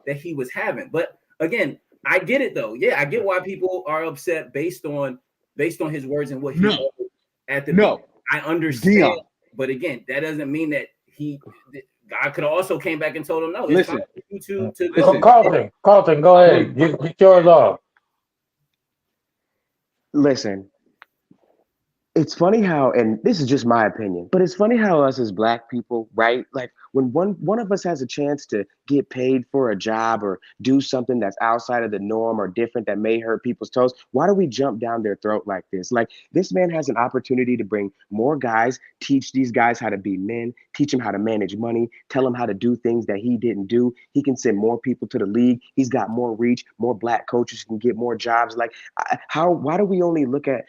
that he was having. But again, I get it though. Yeah, I get why people are upset based on his words and what he said at the beginning. I understand, but again, that doesn't mean that God could have also came back and told him no. It's Listen, Carlton, go ahead. Get yours off. Listen, it's funny how, and this is just my opinion, but it's funny how us as Black people, right? Like when one of us has a chance to get paid for a job or do something that's outside of the norm or different that may hurt people's toes, why do we jump down their throat like this? Like this man has an opportunity to bring more guys, teach these guys how to be men, teach them how to manage money, tell them how to do things that he didn't do. He can send more people to the league. He's got more reach, more Black coaches can get more jobs. Like why do we only look at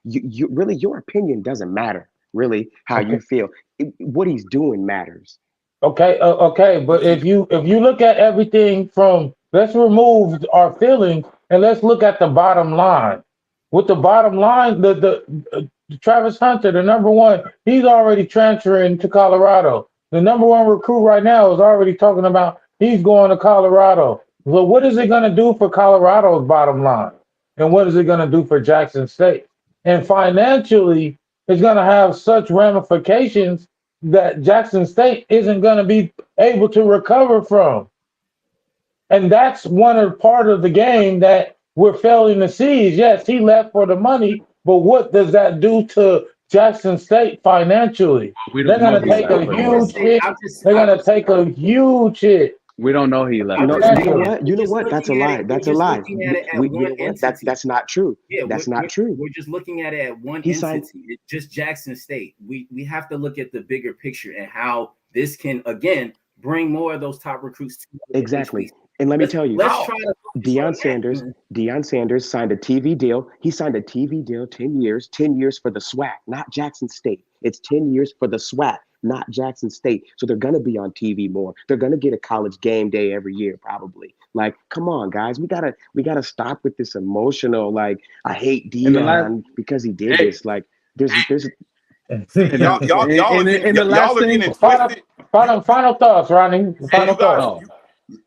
really your opinion doesn't matter, really, how you feel. What he's doing matters. Okay, but if you look at everything from, let's remove our feelings and let's look at the bottom line. With the bottom line, the Travis Hunter, the number one, he's already transferring to Colorado. The number one recruit right now is already talking about he's going to Colorado. So what is it going to do for Colorado's bottom line? And what is it going to do for Jackson State? And financially, it's going to have such ramifications that Jackson State isn't going to be able to recover from. And that's part of the game that we're failing to see is, yes, he left for the money, but what does that do to Jackson State financially? They're going to take a huge hit. They're going to take a huge hit. We don't know he left. You know what? That's a lie. That's a lie. That's not true. Yeah, that's not true. We're just looking at it at one entity. It's just Jackson State. We have to look at the bigger picture and how this can again bring more of those top recruits to exactly. And let me tell you, Deion Sanders signed a TV deal. He signed a TV deal 10 years for the SWAC, not Jackson State. It's 10 years for the SWAC, not Jackson State. So they're going to be on TV more. They're going to get a college game day every year, probably. Like, come on, guys. We gotta stop with this emotional, like, I hate Deion because he did this. Like, there's y'all final thoughts, Ronnie. Final thoughts.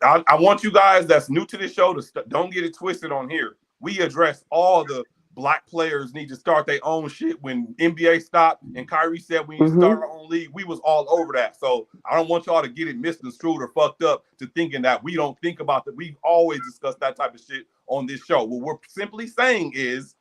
I want you guys that's new to the show to don't get it twisted on here. We address all the Black players need to start their own shit. When NBA stopped and Kyrie said we need to start our own league, we was all over that. So I don't want y'all to get it misconstrued or fucked up to thinking that we don't think about that. We've always discussed that type of shit on this show. What we're simply saying is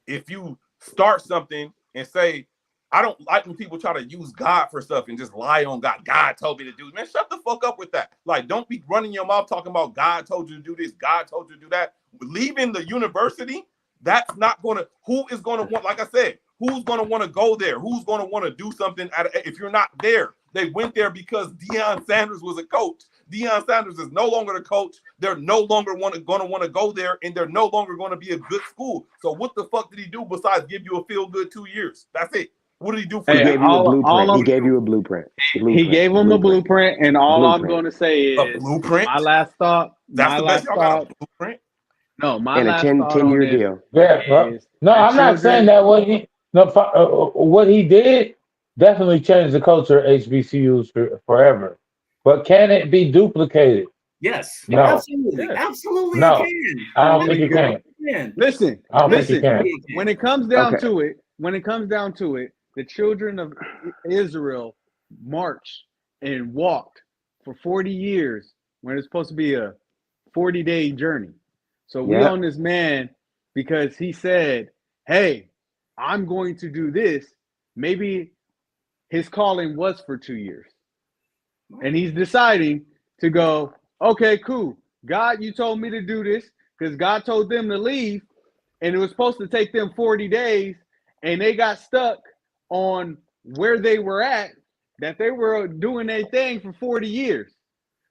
if you start something and say, I don't like when people try to use God for stuff and just lie on God. God told me to do it. Man, shut the fuck up with that. Like, don't be running your mouth talking about God told you to do this, God told you to do that. Leaving the university, that's not going to, who is going to want, like I said, who's going to want to go there? Who's going to want to do something if you're not there? They went there because Deion Sanders was a coach. Deion Sanders is no longer the coach. They're no longer going to want to go there, and they're no longer going to be a good school. So what the fuck did he do besides give you a feel-good 2 years? That's it. What did he do for you? He gave you a blueprint. He gave him a blueprint, and all I'm going to say is a blueprint. My last thought. That's the best y'all got a blueprint. No, my and last a 10-year deal. Yeah, no, I'm not saying that what he did definitely changed the culture of HBCUs forever. But can it be duplicated? Yes. No. Absolutely. Yeah. Absolutely. No. It can. I don't think it can. Listen. I don't think it can. When it comes down to it, the children of Israel marched and walked for 40 years when it's supposed to be a 40-day journey. So we own this man because he said, hey, I'm going to do this. Maybe his calling was for 2 years. And he's deciding to go, okay, cool. God, you told me to do this because God told them to leave. And it was supposed to take them 40 days. And they got stuck on where they were at, that they were doing their thing for 40 years.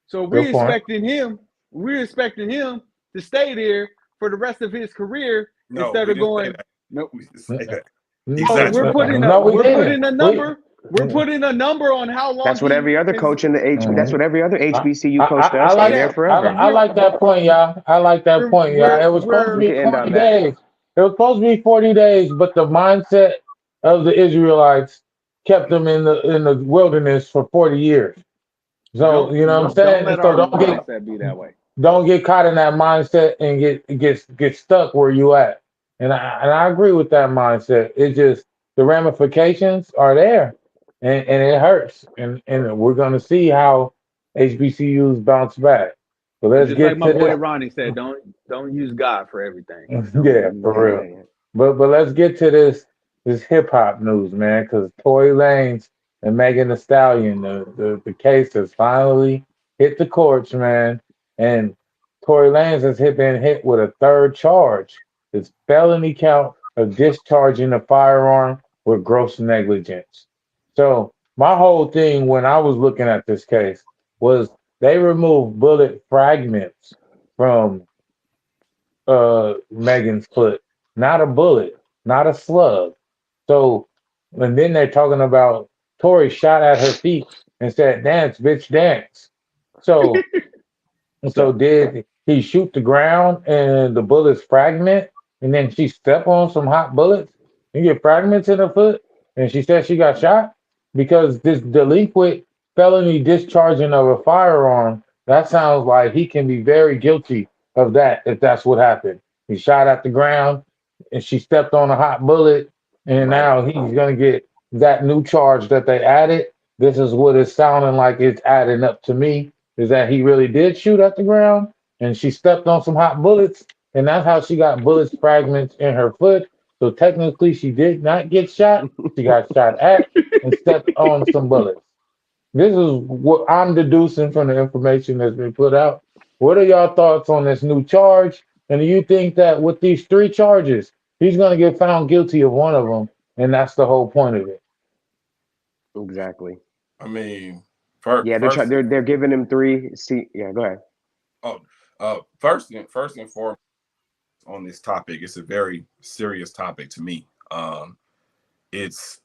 So we're expecting him to stay there for the rest of his career instead of going. No, exactly. We're putting a number. We're putting a number on how long. That's what every other coach in the That's what every other HBCU coach does. I Stay like there forever. I like that point, y'all. I like that point, y'all. It was supposed to We be can end 40 on that. days. It was supposed to be 40 days, but the mindset of the Israelites kept them in the wilderness for 40 years. So you know what I'm saying? Don't let So our mindset be that way. don't get caught in that mindset and get stuck where you at. And I agree with that mindset. It just the ramifications are there, and it hurts. And we're gonna see how HBCUs bounce back. So let's Just like get my to boy this. Ronnie said, don't use God for everything. Yeah, for real. But let's get to this hip hop news, man, because Tory Lanez and Megan The Stallion, the case has finally hit the courts, man. And Tory Lanez has been hit with a third charge. It's felony count of discharging a firearm with gross negligence. So my whole thing when I was looking at this case was they removed bullet fragments from Megan's foot, not a bullet, not a slug. So, and then they're talking about Tory shot at her feet and said, "Dance, bitch, dance." So, so did he shoot the ground and the bullets fragment, and then she stepped on some hot bullets and get fragments in her foot, and she said she got shot because this delinquent felony discharging of a firearm. That sounds like he can be very guilty of that if that's what happened. He shot at the ground, and she stepped on a hot bullet, and now he's gonna get that new charge that they added. This is what it's sounding like it's adding up to me is that he really did shoot at the ground and she stepped on some hot bullets and that's how she got bullets fragments in her foot. So technically she did not get shot. She got shot at and stepped on some bullets. This is what I'm deducing from the information that's been put out. What are y'all thoughts on this new charge? And do you think that with these three charges, he's going to get found guilty of one of them? And that's the whole point of it. Exactly. I mean, Yeah, they're giving him 3. See, yeah, go ahead. First and foremost on this topic, it's a very serious topic to me. It's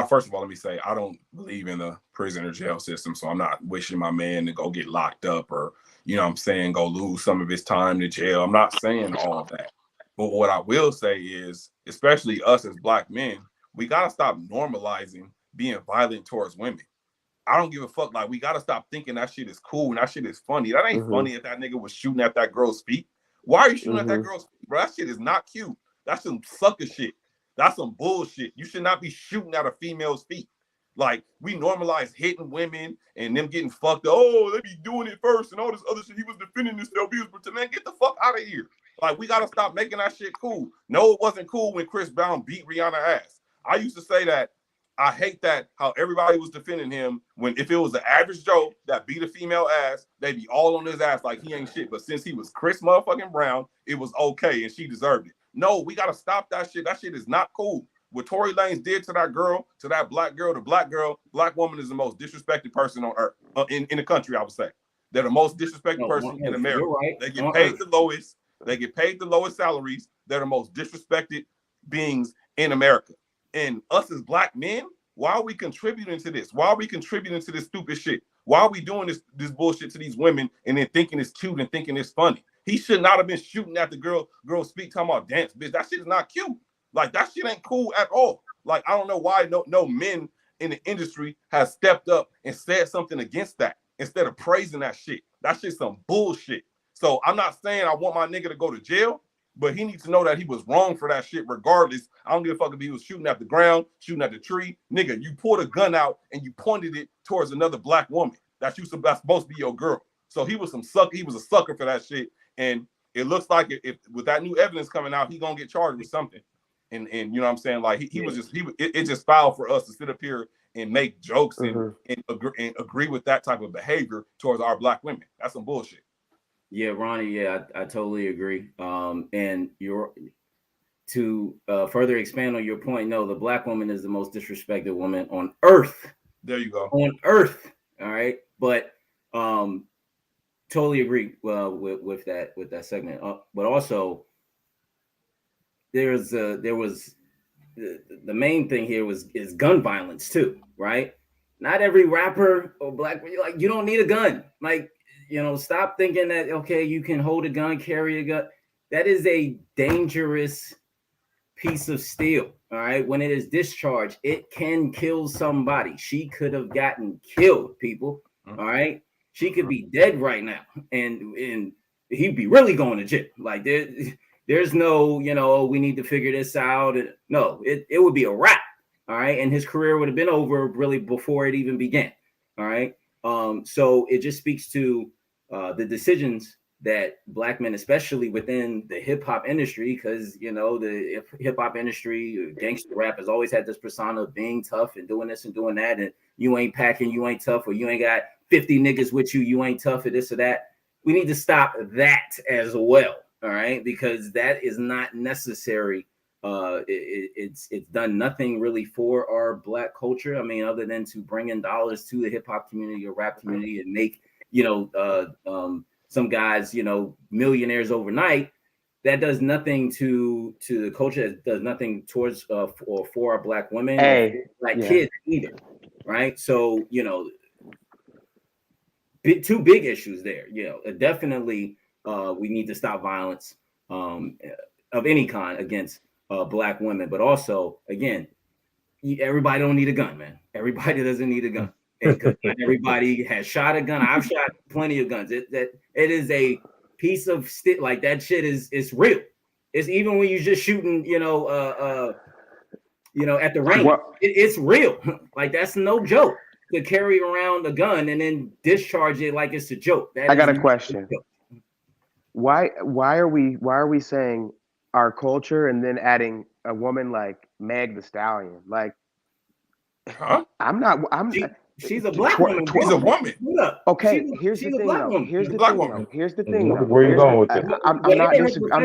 first of all, let me say I don't believe in the prison or jail system, so I'm not wishing my man to go get locked up or what I'm saying, go lose some of his time to jail. I'm not saying all of that. But what I will say is, especially us as Black men, we gotta stop normalizing being violent towards women. I don't give a fuck. Like, we gotta stop thinking that shit is cool and that shit is funny. That ain't funny if that nigga was shooting at that girl's feet. Why are you shooting at that girl's feet, bro? That shit is not cute. That's some sucker shit. That's some bullshit. You should not be shooting at a female's feet. Like, we normalize hitting women and them getting fucked up. Oh, they be doing it first and all this other shit. He was defending himself. He was pretending. Man, get the fuck out of here. Like, we gotta stop making that shit cool. No, it wasn't cool when Chris Brown beat Rihanna's ass. I used to say that. I hate that how everybody was defending him when if it was the average Joe that beat a female ass, they'd be all on his ass like he ain't shit. But since he was Chris motherfucking Brown, it was okay and she deserved it. No, we gotta stop that shit. That shit is not cool. What Tory Lanez did to that girl, to that black girl, black woman is the most disrespected person on earth, in the country, I would say. They're the most disrespected person in America. Right. They get paid the lowest. They get paid the lowest salaries. They're the most disrespected beings in America. And us as Black men, why are we contributing to this? Why are we contributing to this stupid shit? Why are we doing this bullshit to these women and then thinking it's cute and thinking it's funny? He should not have been shooting at the girl speak talking about dance, bitch. That shit is not cute. Like, that shit ain't cool at all. Like, I don't know why no men in the industry has stepped up and said something against that instead of praising that shit. That shit's some bullshit. So I'm not saying I want my nigga to go to jail, but he needs to know that he was wrong for that shit regardless. I don't give a fuck if he was shooting at the ground, shooting at the tree. Nigga, you pulled a gun out and you pointed it towards another Black woman. That's supposed to be your girl. So he was a sucker for that shit. And it looks like if with that new evidence coming out, he gonna get charged with something. And you know what I'm saying? Like it just foul for us to sit up here and make jokes and agree with that type of behavior towards our Black women. That's some bullshit. Yeah, Ronnie. Yeah, I totally agree. And to further expand on your point, no, the Black woman is the most disrespected woman on earth. There you go. On earth. All right, but totally agree with that segment. But also, there was the main thing here is gun violence too, right? Not every rapper or black, like, you don't need a gun. Like, stop thinking that, okay, you can hold a gun, carry a gun. That is a dangerous piece of steel. All right. When it is discharged, it can kill somebody. She could have gotten killed, people. All right. She could be dead right now. And he'd be really going to jail. Like, there's no, we need to figure this out. No, it would be a wrap. All right. And his career would have been over really before it even began. All right. So it just speaks to the decisions that black men, especially within the hip hop industry, because, the hip hop industry, gangster rap has always had this persona of being tough and doing this and doing that. And you ain't packing, you ain't tough, or you ain't got 50 niggas with you, you ain't tough, or this or that. We need to stop that as well. All right. Because that is not necessary. It's done nothing really for our black culture. I mean, other than to bring in dollars to the hip hop community or rap community and make, some guys, millionaires overnight. That does nothing to the culture. It does nothing towards or for our black women, kids either. Right. So, two big issues there. Definitely we need to stop violence of any kind against black women, but also, again, everybody don't need a gun, man. Everybody doesn't need a gun. Because everybody has shot a gun. I've shot plenty of guns. It is a piece of stick. Like, that shit is real. It's even when you're just shooting, at the range. It's real. Like, that's no joke to carry around a gun and then discharge it like it's a joke. I got a question. Why are we saying our culture and then adding a woman like Meg The Stallion? Like, huh? She's a black woman. She's a woman. Okay, here's the thing though. Here's the thing though. Where you going with this? I'm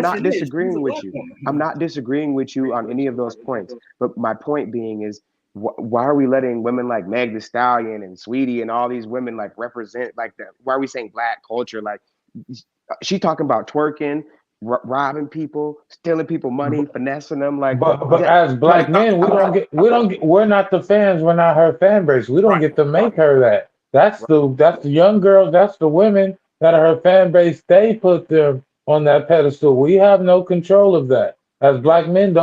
not disagreeing with you. I'm not disagreeing with you on any of those points. But my point being is, why are we letting women like Meg The Stallion and Sweetie and all these women like represent like that? Why are we saying black culture? Like, she talking about twerking, robbing people, stealing people money, finessing them. Like, but as black men, we're not the fans. We're not her fan base. We don't get to make her that. That's the young girls. That's the women that are her fan base. They put them on that pedestal. We have no control of that. As black men,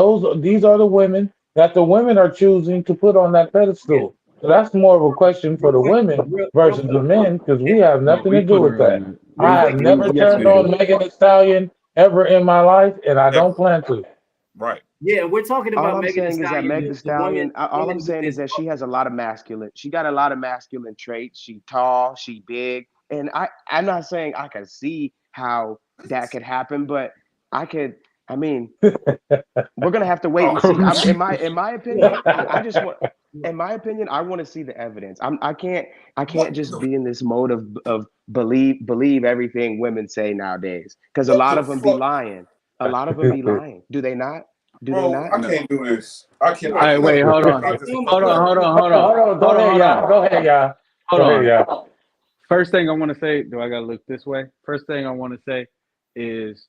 these are the women that the women are choosing to put on that pedestal. So that's more of a question for the women versus the men, because we have nothing to do with that. I have never turned on Megan The Stallion ever in my life, and I don't plan to. Right. Yeah, we're talking about all I'm Megan saying The is that Megan The Stallion, all I'm saying is that she has a lot of masculine. She got a lot of masculine traits. She tall, she big. And I'm not saying I can see how that could happen, but we're gonna have to wait and see. In my opinion, I want to see the evidence. I can't just be in this mode of believe everything women say nowadays, because a lot of them be lying. A lot of them be lying. Do they not? Bro, I can't do this. I can't. All right, wait, hold on. Go ahead, y'all. First thing I want to say, do I gotta look this way? First thing I want to say is,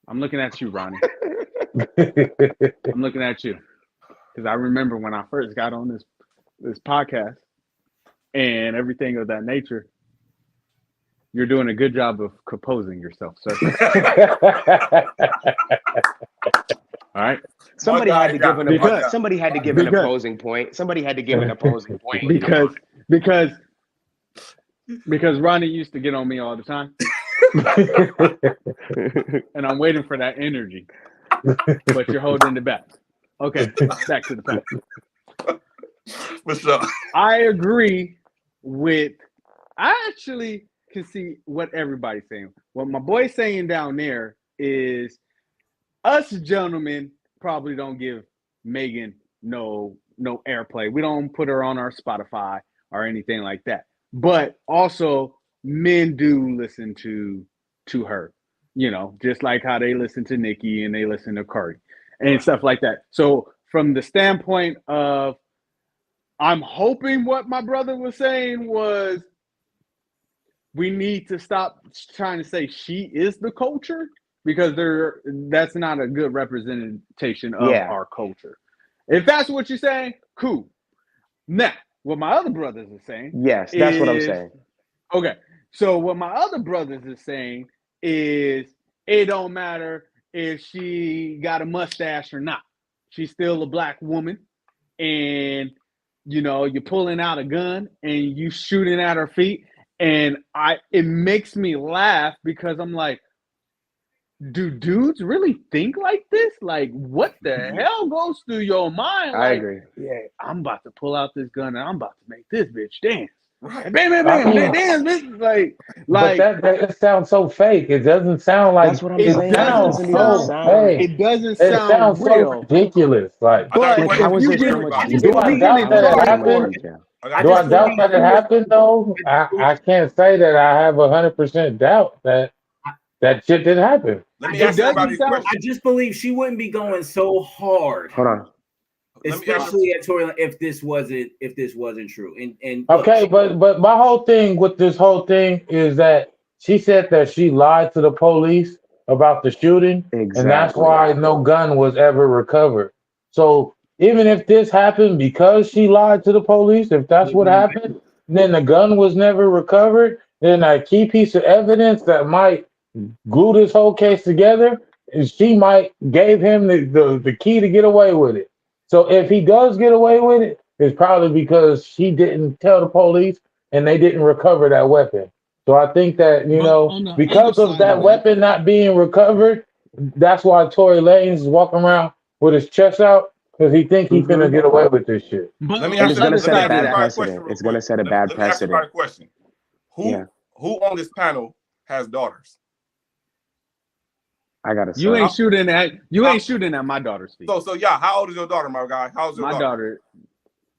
I'm looking at you, Ronnie. I'm looking at you, because I remember when I first got on this podcast and everything of that nature. You're doing a good job of composing yourself, sir. All right. Somebody had to give an opposing point. Somebody had to give an opposing point. Because Ronnie used to get on me all the time. And I'm waiting for that energy. But you're holding it back. Okay, back to the fact. What's up? I agree with, I actually can see what everybody's saying. What my boy's saying down there is, us gentlemen probably don't give Megan no airplay. We don't put her on our Spotify or anything like that. But also, men do listen to her, just like how they listen to Nicki and they listen to Cardi and stuff like that. So from the standpoint of, I'm hoping what my brother was saying was, we need to stop trying to say she is the culture, because that's not a good representation of Yeah. our culture. If that's what you're saying, cool. Now, what my other brothers are saying, Yes, that's what I'm saying. Okay, so what my other brothers is saying is it don't matter if she got a mustache or not. She's still a black woman, and you're pulling out a gun and you shooting at her feet, and it makes me laugh because I'm like, do dudes really think like this? Like, what the hell goes through your mind? I Like, agree. yeah, I'm about to pull out this gun and I'm about to make this bitch dance. Right. Bam, bam, I bam, mean, dance, bitch. but that sounds so fake. It doesn't sound like That's what I'm it saying. doesn't Doesn't even sound. sound. It doesn't It sound sounds so real. ridiculous. Like, I got a But Like, how question is for it so much? everybody. do I doubt that it happened? I Do got I doubt that it happened though? I can't say that I have 100% doubt that shit did happen. Let me It ask everybody a doesn't sound. question. I just believe she wouldn't be going so hard, Hold on. Let me ask especially at Tory Lanez, if this wasn't true. And Okay, but my whole thing with this whole thing is that she said that she lied to the police about the shooting, and that's Exactly. why no gun was ever recovered. So even if this happened because she lied to the police, if that's what happened, then the gun was never recovered. Then a key piece of evidence that might glue this whole case together is she might gave him the key to get away with it. So if he does get away with it, it's probably because she didn't tell the police and they didn't recover that weapon. So I think that, But on the other because of side that of that, weapon not being recovered, that's why Tory Lanez is walking around with his chest out because he think he's gonna get away with this shit. but Let me on And ask it's the going to other set a side of bad that, everybody a question precedent. real It's going to quick. set a bad Let me ask everybody precedent. a question. Who Yeah. who on this panel has daughters? I got a you son. ain't shooting at How- shooting at my daughter's feet. So yeah, how old is your daughter, my guy? How's your daughter?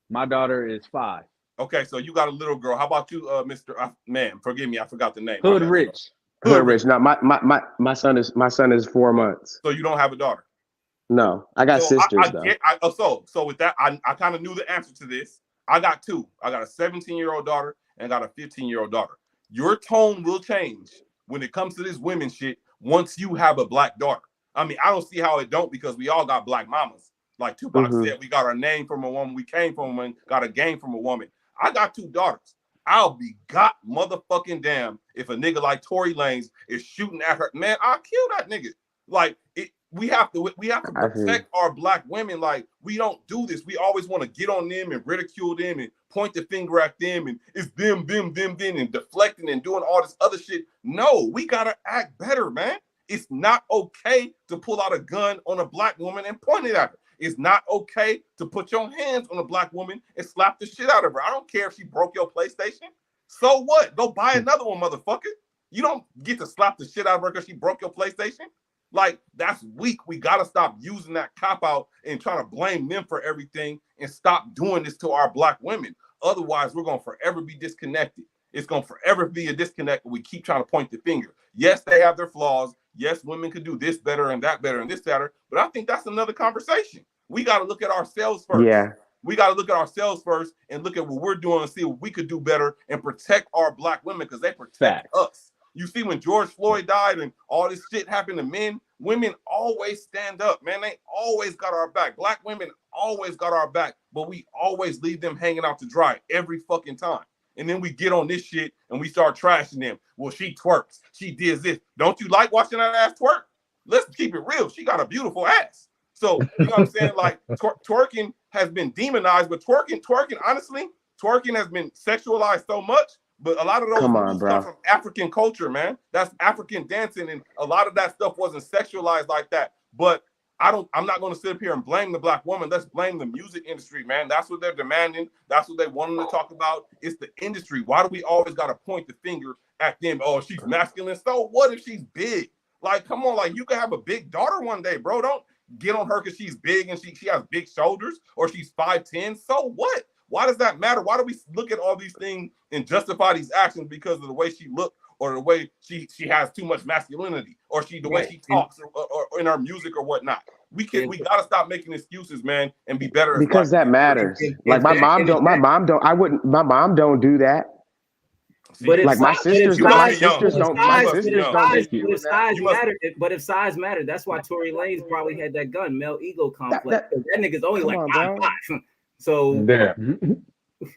My daughter is 5. Okay, so you got a little girl. How about you, Mr. Man? Forgive me, I forgot the name. Hood My bad. rich. Hood rich. No, my son is 4 months. So you don't have a daughter. No, I got So sisters though. So with that, I kind of knew the answer to this. I got 2. I got a 17-year-old daughter and got a 15-year-old daughter. Your tone will change when it comes to this women shit once you have a black daughter. I mean, I don't see how it don't because we all got black mamas. Like Tupac said, we got our name from a woman, we came from a woman, got a game from a woman. I got 2 daughters. I'll be got motherfucking damn if a nigga like Tory Lanez is shooting at her. Man, I'll kill that nigga. Like we have to protect our black women. Like we don't do this. We always want to get on them and ridicule them and point the finger at them and it's them, and deflecting and doing all this other shit. No, we gotta act better, man. It's not okay to pull out a gun on a black woman and point it at her. It's not okay to put your hands on a black woman and slap the shit out of her. I don't care if she broke your PlayStation. So what? Go buy another one, motherfucker. You don't get to slap the shit out of her because she broke your PlayStation. Like, that's weak. We got to stop using that cop-out and trying to blame them for everything and stop doing this to our black women. Otherwise, we're going to forever be disconnected. It's going to forever be a disconnect when we keep trying to point the finger. Yes, they have their flaws. Yes, women could do this better and that better and this better. But I think that's another conversation. We got to look at ourselves first. Yeah. We got to look at ourselves first and look at what we're doing and see what we could do better and protect our black women because they protect us. You see, when George Floyd died and all this shit happened to men, women always stand up, man. They always got our back. Black women always got our back, but we always leave them hanging out to dry every fucking time. And then we get on this shit and we start trashing them. Well, she twerks. She did this. Don't you like watching that ass twerk? Let's keep it real. She got a beautiful ass. So, you know what I'm saying? Like, twerking has been demonized, but twerking, honestly, twerking has been sexualized so much. But a lot of those come from African culture, man. That's African dancing, and a lot of that stuff wasn't sexualized like that. But I'm not going to sit up here and blame the black woman. Let's blame the music industry, man. That's what they're demanding. That's what they want them to talk about. It's the industry. Why do we always got to point the finger at them? Oh, she's masculine. So what if she's big? Like, come on, like you can have a big daughter one day, bro. Don't get on her because she's big and she has big shoulders or she's 5'10". So what? Why does that matter? Why do we look at all these things and justify these actions because of the way she looked or the way she has too much masculinity or the way she talks or in her music or whatnot? We got to stop making excuses, man, and be better. Because that matters. Like my mom don't do that. But if Like my size- but if sisters, You must my be young. sisters but if don't. My size- sisters but if don't size- dispute but if that. size You must- mattered, but if size mattered, that's why Tory Lanez probably had that gun, male ego complex. that- 'Cause that nigga's only come like on, 5'5". So Yeah.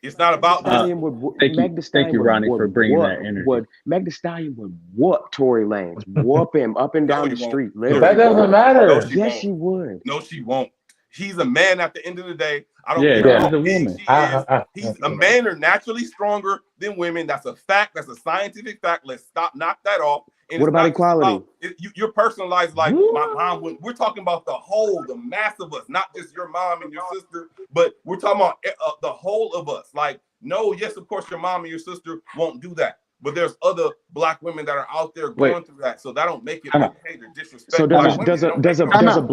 It's not about Uh, Stallion would, thank you- Meg The thank you, Stallion Ronnie, would for bringing whoop- that energy. Meg The Stallion would whoop Tory Lanez, whoop him up and down No, the he won't. street, No, literally. That doesn't No, matter. she Yes, won't. she would. No, she won't. He's a man at the end of the day. I don't Yeah, care she's how a big woman. she is. He's a man are naturally stronger than women. That's a fact. That's a scientific fact. Let's knock that off. And What it's about not just equality? you're personalized like my mom. We're talking about the whole, the mass of us, not just your mom and your sister, but we're talking about the whole of us. Like, no, yes, of course, your mom and your sister won't do that. But there's other black women that are out there going through that, so that don't make it okay to disrespect. So black does women. does It a don't does a make no does a sense.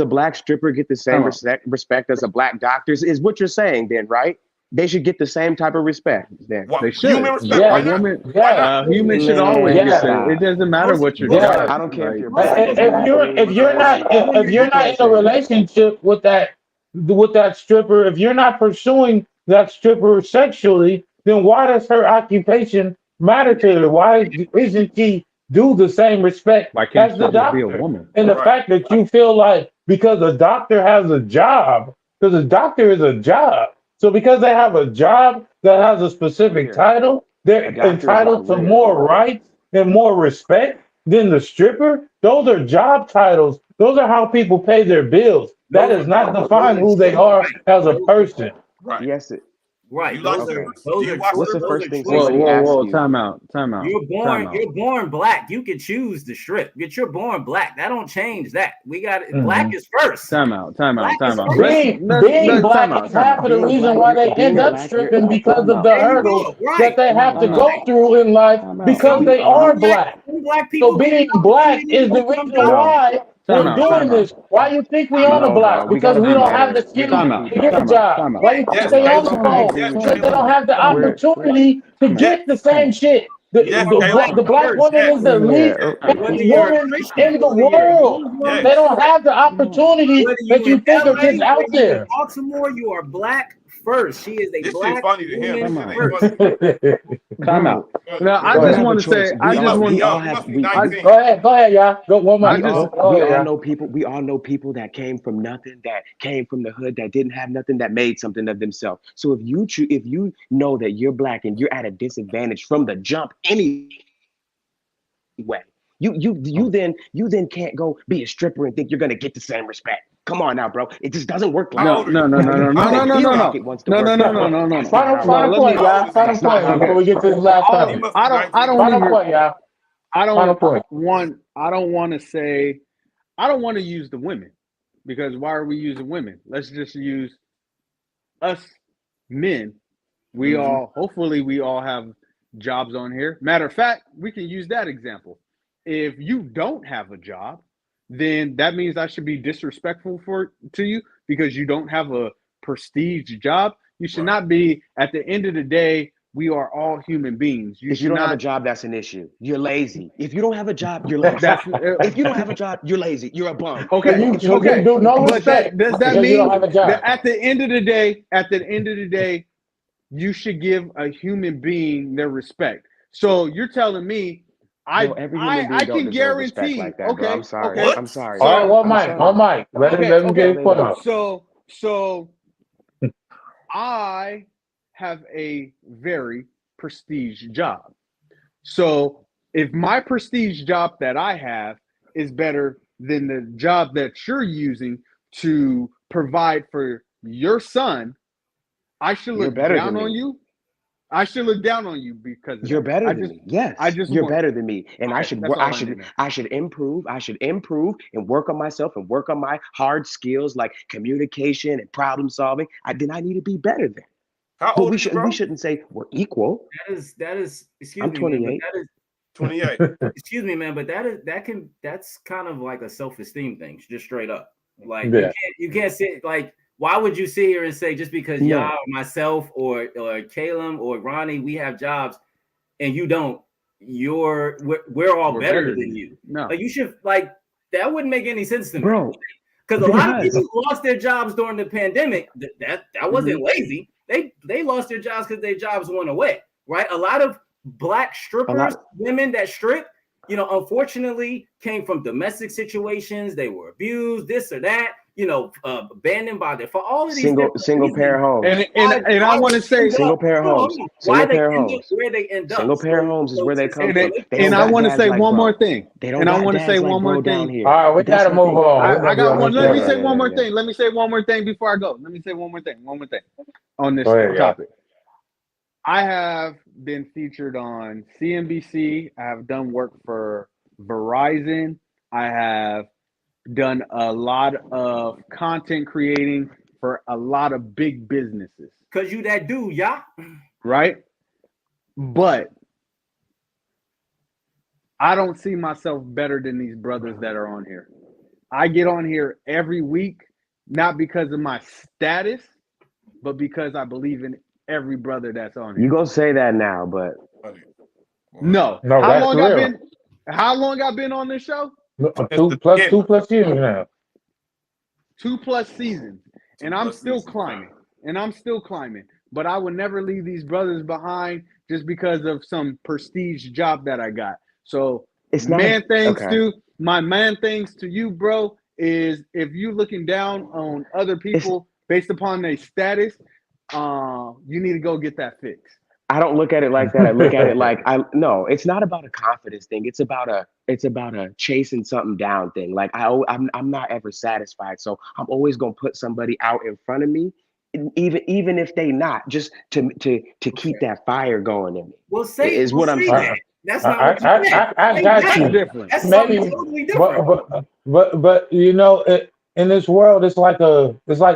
black stripper get the same Time out. respect as a black doctor? Is what you're saying then, right? They should get the same type of respect then. Why- They should. Human respect. Yeah, Why A not? woman, Why not? human should Man, always yeah. get said. It doesn't matter what you're Yeah. doing. I don't care if Like, you're black. If you're not in a relationship with that stripper, if you're not pursuing that stripper sexually, then why does her occupation matter to her? Why isn't she do the same respect why can't as she the just be a doctor? woman? And the Right. fact that you feel like because a doctor has a job, because a doctor is a job. So because they have a job that has a specific title, they're A doctor is entitled not to real. more rights and more respect than the stripper. Those are job titles. Those are how people pay their bills. That Those does are- not those define are- who they are as a person. Right. Yes, right, You like those are strippers? those Do you are watch What's the those first are thing choices. somebody asks you? Time out. You're born black. You can choose to strip. You're born black. That don't change that. We got it. Black is first. Time out. Black is first. Being black is half of the Being reason black- why they being end up black, stripping you're- because of the There you hurdles go. Right. that they have to Time go out. through in life Time out. because they are black. Black people So being black is the reason why we're Time out. doing this. Why you think we on the No, block? bro, we Because gotta we be don't have better. the skills Time out. to get a Time out. job. Time out. Why you think Yes, they on the Caleb. phone? Yes, Because they Caleb. don't have the opportunity to get the same shit. Yes, Caleb. The black woman is the least Whether you're a woman Christian, in the whether you're a world. Yes. They don't have the opportunity whether that you in think are LA, just out whether you in there. Baltimore, you are black first. She is a This black shit funny to him. woman This shit first. ain't funny. Time out. Now, I Go just ahead. want to say, I He just must be want young. all He have- must be we- 19. Go ahead, y'all. Go one more. I just- Go We ahead, all y'all. know people. We all know people that came from nothing, that came from the hood, that didn't have nothing, that made something of themselves. So if you know that you're black and you're at a disadvantage from the jump anyway, you then can't go be a stripper and think you're gonna get the same respect. Come on now, bro. It just doesn't work like How that. old are you? Final point, y'all. Final point before we get to this last He topic. must be I 19. don't Final even. point, y'all. I Final don't point. want to say. I don't want to use the women because why are we using women? Let's just use us men. We all hopefully we all have jobs on here. Matter of fact, we can use that example. If you don't have a job, then that means I should be disrespectful to you because you don't have a prestige job. You should not be. At the end of the day, we are all human beings. If you don't have a job, that's an issue. You're lazy. If you don't have a job, you're lazy. That's If you don't have a job, you're lazy. You're a bum. okay. You Okay. do no But respect does that because you mean don't have a job. that at the end of the day, you should give a human being their respect? So you're telling me Bro, every human being I don't can deserve respect guarantee. like that, Okay. bro. I'm sorry. Okay. I'm sorry. All right, one I'm mic. sorry. One mic. Let him get his point out. So I have a very prestige job. So if my prestige job that I have is better than the job that you're using to provide for your son, I should You're look better down than on me. you. I should look down on you because of You're that. better I than just- me. Yes, I just you're want- better than me, and I Okay, should that's work. all I I should. need to know. I should improve. I should improve and work on myself and work on my hard skills like communication and problem solving. Then I need to be better than. How But old we are you, bro? shouldn't say we're equal. That is excuse I'm me, 28. man, but that is 28. excuse me, man, but that's kind of like a self-esteem thing, just straight up. Like Yeah. you can't sit like why would you sit here and say just because No. y'all, myself, or Caleb or Ronnie, we have jobs and you don't, we're all We're better than you. No. Like you should like that wouldn't make any sense to me. Bro, Because a lot of Yes. people lost their jobs during the pandemic. That wasn't lazy. They lost their jobs because their jobs went away. right? A lot of black strippers, women that strip, you know, unfortunately came from domestic situations. They were abused, this or that, you know, abandoned by their, for all of these single parent homes. And I want to say single parent homes. Why they end up where they end up. Single parent homes is where they come from. And I want to say one more thing. And I want to say one more thing. All right, we gotta move on. I got one. Let me say one more thing. Let me say one more thing before I go. Let me say one more thing on this topic. I have been featured on CNBC. I have done work for Verizon. I have done a lot of content creating for a lot of big businesses. Cause you that dude, yeah. Right? But I don't see myself better than these brothers that are on here. I get on here every week, not because of my status, but because I believe in every brother that's on here. You gonna say that now, but no. How long I've been on this show? 2+ years now. 2+ seasons. And I'm still climbing. But I would never leave these brothers behind just because of some prestige job that I got. So my man things to you, bro, is if you looking down on other people based upon their status, you need to go get that fixed. I don't look at it like that. I look at it like it's not about a confidence thing. It's about a chasing something down thing. Like I'm not ever satisfied. So I'm always gonna put somebody out in front of me, even if they not, just to keep that fire going in me. Well, I'm saying. That's not what you meant. I got you. Different. That's something totally different. But you know, in this world, it's like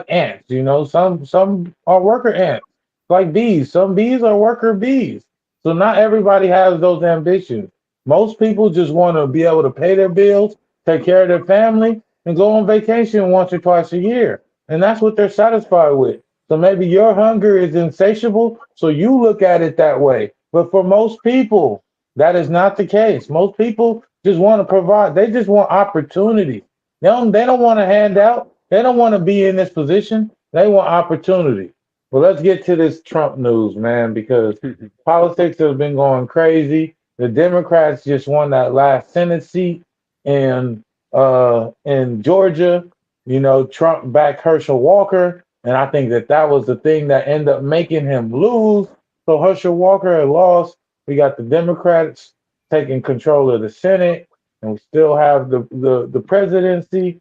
ants. You know, some are worker ants, like bees. Some bees are worker bees. So not everybody has those ambitions. Most people just want to be able to pay their bills, take care of their family, and go on vacation once or twice a year, and that's what they're satisfied with. So maybe your hunger is insatiable, so you look at it that way. But for most people, that is not the case. Most people just want to provide. They just want opportunity. They don't want a handout. They don't want to be in this position. They want opportunity. Well, let's get to this Trump news, man, because politics has been going crazy. The Democrats just won that last Senate seat in Georgia. You know, Trump backed Herschel Walker, and I think that was the thing that ended up making him lose. So Herschel Walker had lost. We got the Democrats taking control of the Senate, and we still have the presidency.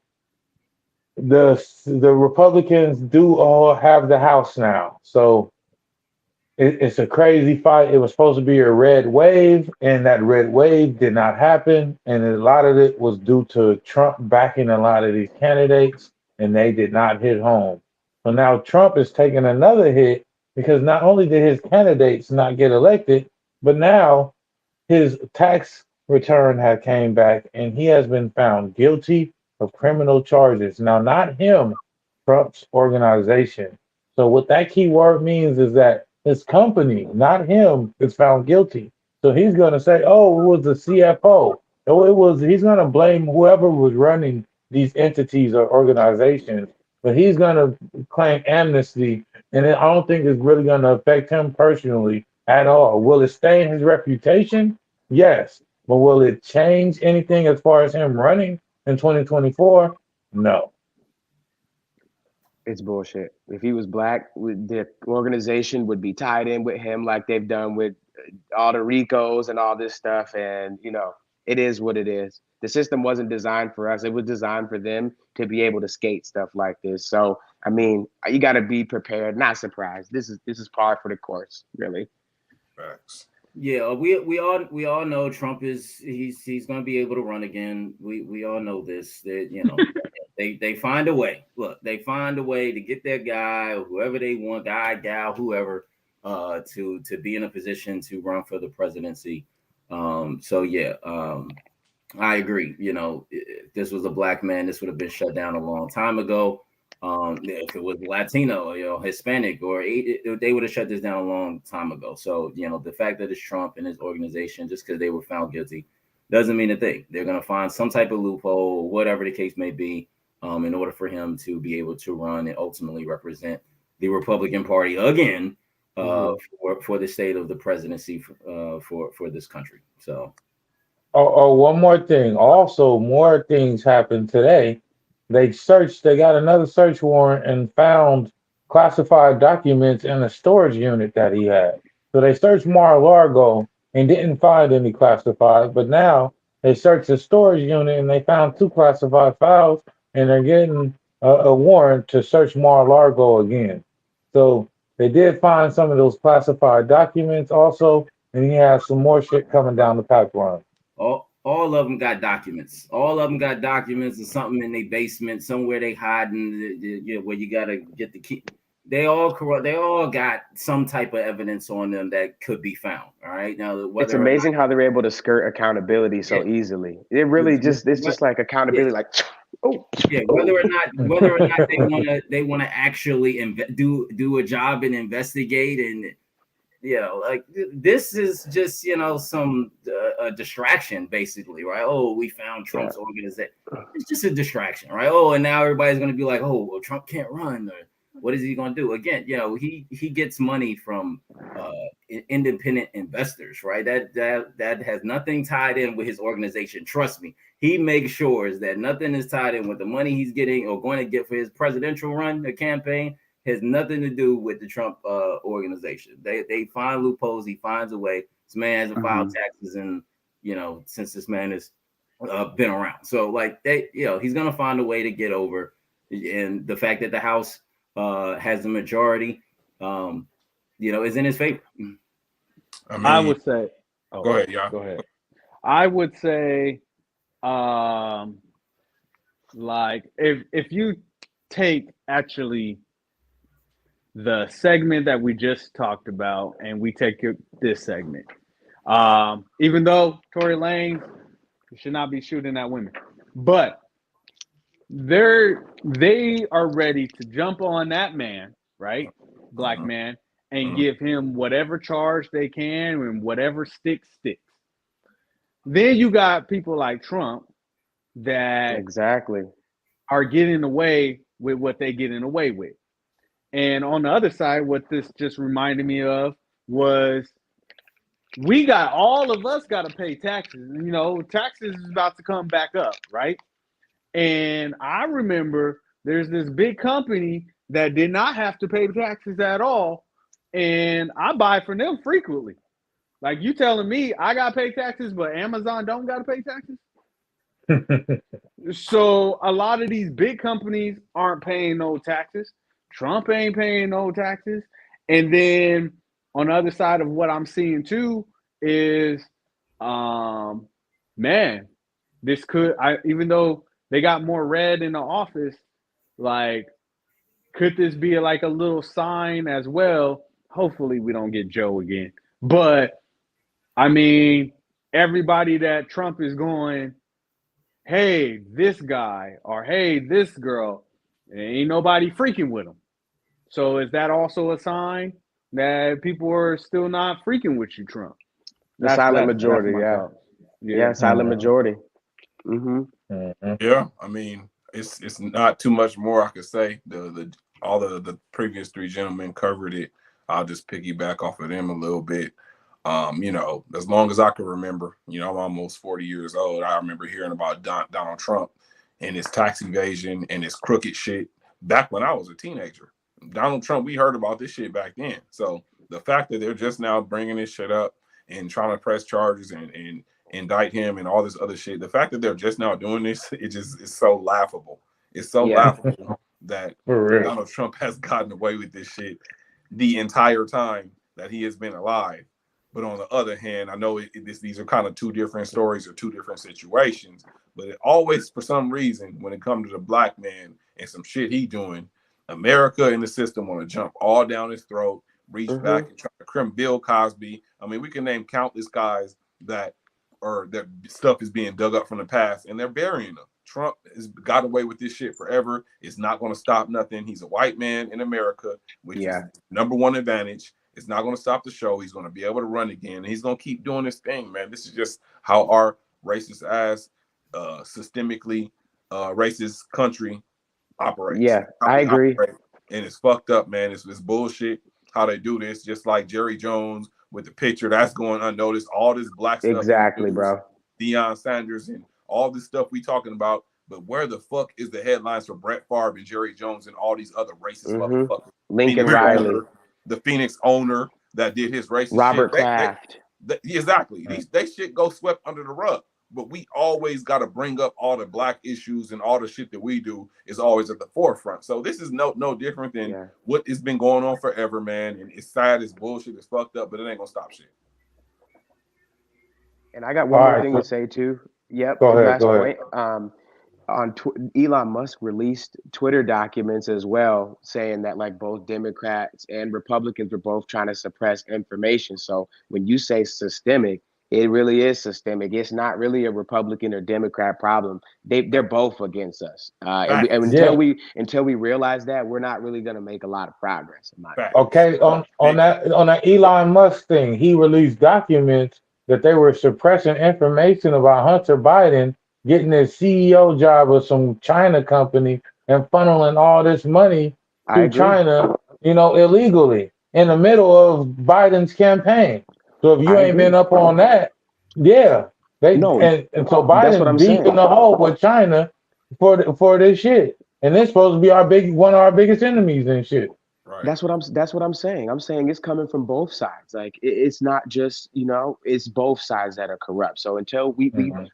The Republicans do all have the House now. So it's a crazy fight. It was supposed to be a red wave, and that red wave did not happen. And a lot of it was due to Trump backing a lot of these candidates, and they did not hit home. So now Trump is taking another hit because not only did his candidates not get elected, but now his tax return had came back, and he has been found guilty of criminal charges. Now, not him, Trump's organization. So what that key word means is that his company, not him, is found guilty. So he's going to say, oh, it was the CFO. He's going to blame whoever was running these entities or organizations, but he's going to claim amnesty, and I don't think it's really going to affect him personally at all. Will it stain his reputation? Yes. But will it change anything as far as him running in 2024? No. It's bullshit. If he was black, the organization would be tied in with him like they've done with all the RICOs and all this stuff. And, you know, it is what it is. The system wasn't designed for us. It was designed for them to be able to skate stuff like this. So, I mean, you got to be prepared, not surprised. This is par for the course, really. Facts. Yeah, we all know Trump he's going to be able to run again. We all know this. That, you know, they find a way. Look, they find a way to get their guy or whoever they want, guy, gal, whoever, to be in a position to run for the presidency. So yeah, I agree. You know, if this was a black man, this would have been shut down a long time ago. If it was Latino, you know, Hispanic, or they would have shut this down a long time ago. So, you know, the fact that it's Trump and his organization, just because they were found guilty, doesn't mean a thing. They're going to find some type of loophole, whatever the case may be, in order for him to be able to run and ultimately represent the Republican Party again for the state of the presidency for this country. So. Oh, one more thing. Also, more things happened today. They got another search warrant and found classified documents in a storage unit that he had. So they searched Mar-a-Lago and didn't find any classified, but now they searched the storage unit and they found 2 classified files, and they're getting a warrant to search Mar-a-Lago again. So they did find some of those classified documents also, and he has some more shit coming down the pipeline. All of them got documents. All of them got documents or something in their basement, somewhere they hiding, where you gotta get the key. They all got some type of evidence on them that could be found. All right. Now, it's amazing how they're able to skirt accountability so easily. It really it's just like accountability, like whether or not they wanna actually do a job and investigate, and like this is just some a distraction basically, right? Oh, we found Trump's organization. It's just a distraction, right? Oh, and now everybody's gonna be like, oh, well, Trump can't run, or what is he gonna do? Again, he gets money from independent investors, right? That has nothing tied in with his organization. Trust me, he makes sure that nothing is tied in with the money he's getting or going to get for his presidential run, the campaign. Has nothing to do with the Trump organization. They find loopholes. He finds a way. This man hasn't filed taxes since this man has been around. So he's gonna find a way to get over. And the fact that the House has the majority, is in his favor. I would say. Go ahead, y'all. Go ahead. I would say, if you take actually the segment that we just talked about, and we take this segment, even though Tory Lanez should not be shooting at women, but they are ready to jump on that man, right, black man, and give him whatever charge they can and whatever sticks. Then you got people like Trump that exactly are getting away with what they getting away with. And on the other side, what this just reminded me of was all of us got to pay taxes. Taxes is about to come back up, right? And I remember there's this big company that did not have to pay taxes at all. And I buy from them frequently. Like, you telling me I got to pay taxes, but Amazon don't got to pay taxes? So a lot of these big companies aren't paying no taxes. Trump ain't paying no taxes. And then on the other side of what I'm seeing too is, this could, even though they got more red in the office, could this be a little sign as well? Hopefully we don't get Joe again. But everybody that Trump is going, hey, this guy, or hey, this girl, ain't nobody freaking with him. So is that also a sign that people are still not freaking with you, Trump? The silent majority, yeah, silent majority. Yeah, it's not too much more I could say. All the previous 3 gentlemen covered it. I'll just piggyback off of them a little bit. As long as I can remember, I'm almost 40 years old. I remember hearing about Donald Trump and his tax evasion and his crooked shit back when I was a teenager. Donald Trump, we heard about this shit back then. So the fact that they're just now bringing this shit up and trying to press charges and indict him and all this other shit, the fact that they're just now doing this, it's so laughable. It's so laughable that Donald Trump has gotten away with this shit the entire time that he has been alive. But on the other hand, I know these are kind of 2 different stories or 2 different situations, but it always, for some reason, when it comes to the black man and some shit he doing, America and the system want to jump all down his throat, reach back and try to crim Bill Cosby. We can name countless guys that stuff is being dug up from the past and they're burying them. Trump has got away with this shit forever. It's not going to stop nothing. He's a white man in America, which is number 1 advantage. It's not going to stop the show. He's going to be able to run again. And he's going to keep doing this thing, man. This is just how our racist ass, systemically racist country operates. Yeah, I agree. And it's fucked up, man. It's bullshit. how they do this, just like Jerry Jones with the picture that's going unnoticed. All this black stuff, Exactly, bro. Deion Sanders and all this stuff we talking about. But where the fuck is the headlines for Brett Favre and Jerry Jones and all these other racist motherfuckers? Lincoln Phoenix Riley, owner, the Phoenix owner that did his racist Robert shit. Kraft. Exactly. They shit go swept under the rug. But we always got to bring up all the black issues, and all the shit that we do is always at the forefront. So this is no different than what has been going on forever, man. And it's sad, it's bullshit, it's fucked up, but it ain't gonna stop shit. And I got one more thing to say too. Yep. Go last ahead. point. Elon Musk released Twitter documents as well, saying that like both Democrats and Republicans were both trying to suppress information. So when you say systemic, it really is systemic. It's not really a Republican or Democrat problem. They're both against us. And until we realize that, we're not really going to make a lot of progress. Okay, on that Elon Musk thing, he released documents that they were suppressing information about Hunter Biden getting his CEO job with some China company and funneling all this money to China, illegally in the middle of Biden's campaign. So if you ain't been up on that, and so Biden's deep in the hole with China for this shit, and it's supposed to be one of our biggest enemies and shit. Right. That's what I'm saying. I'm saying it's coming from both sides. Like it's not just it's both sides that are corrupt. So until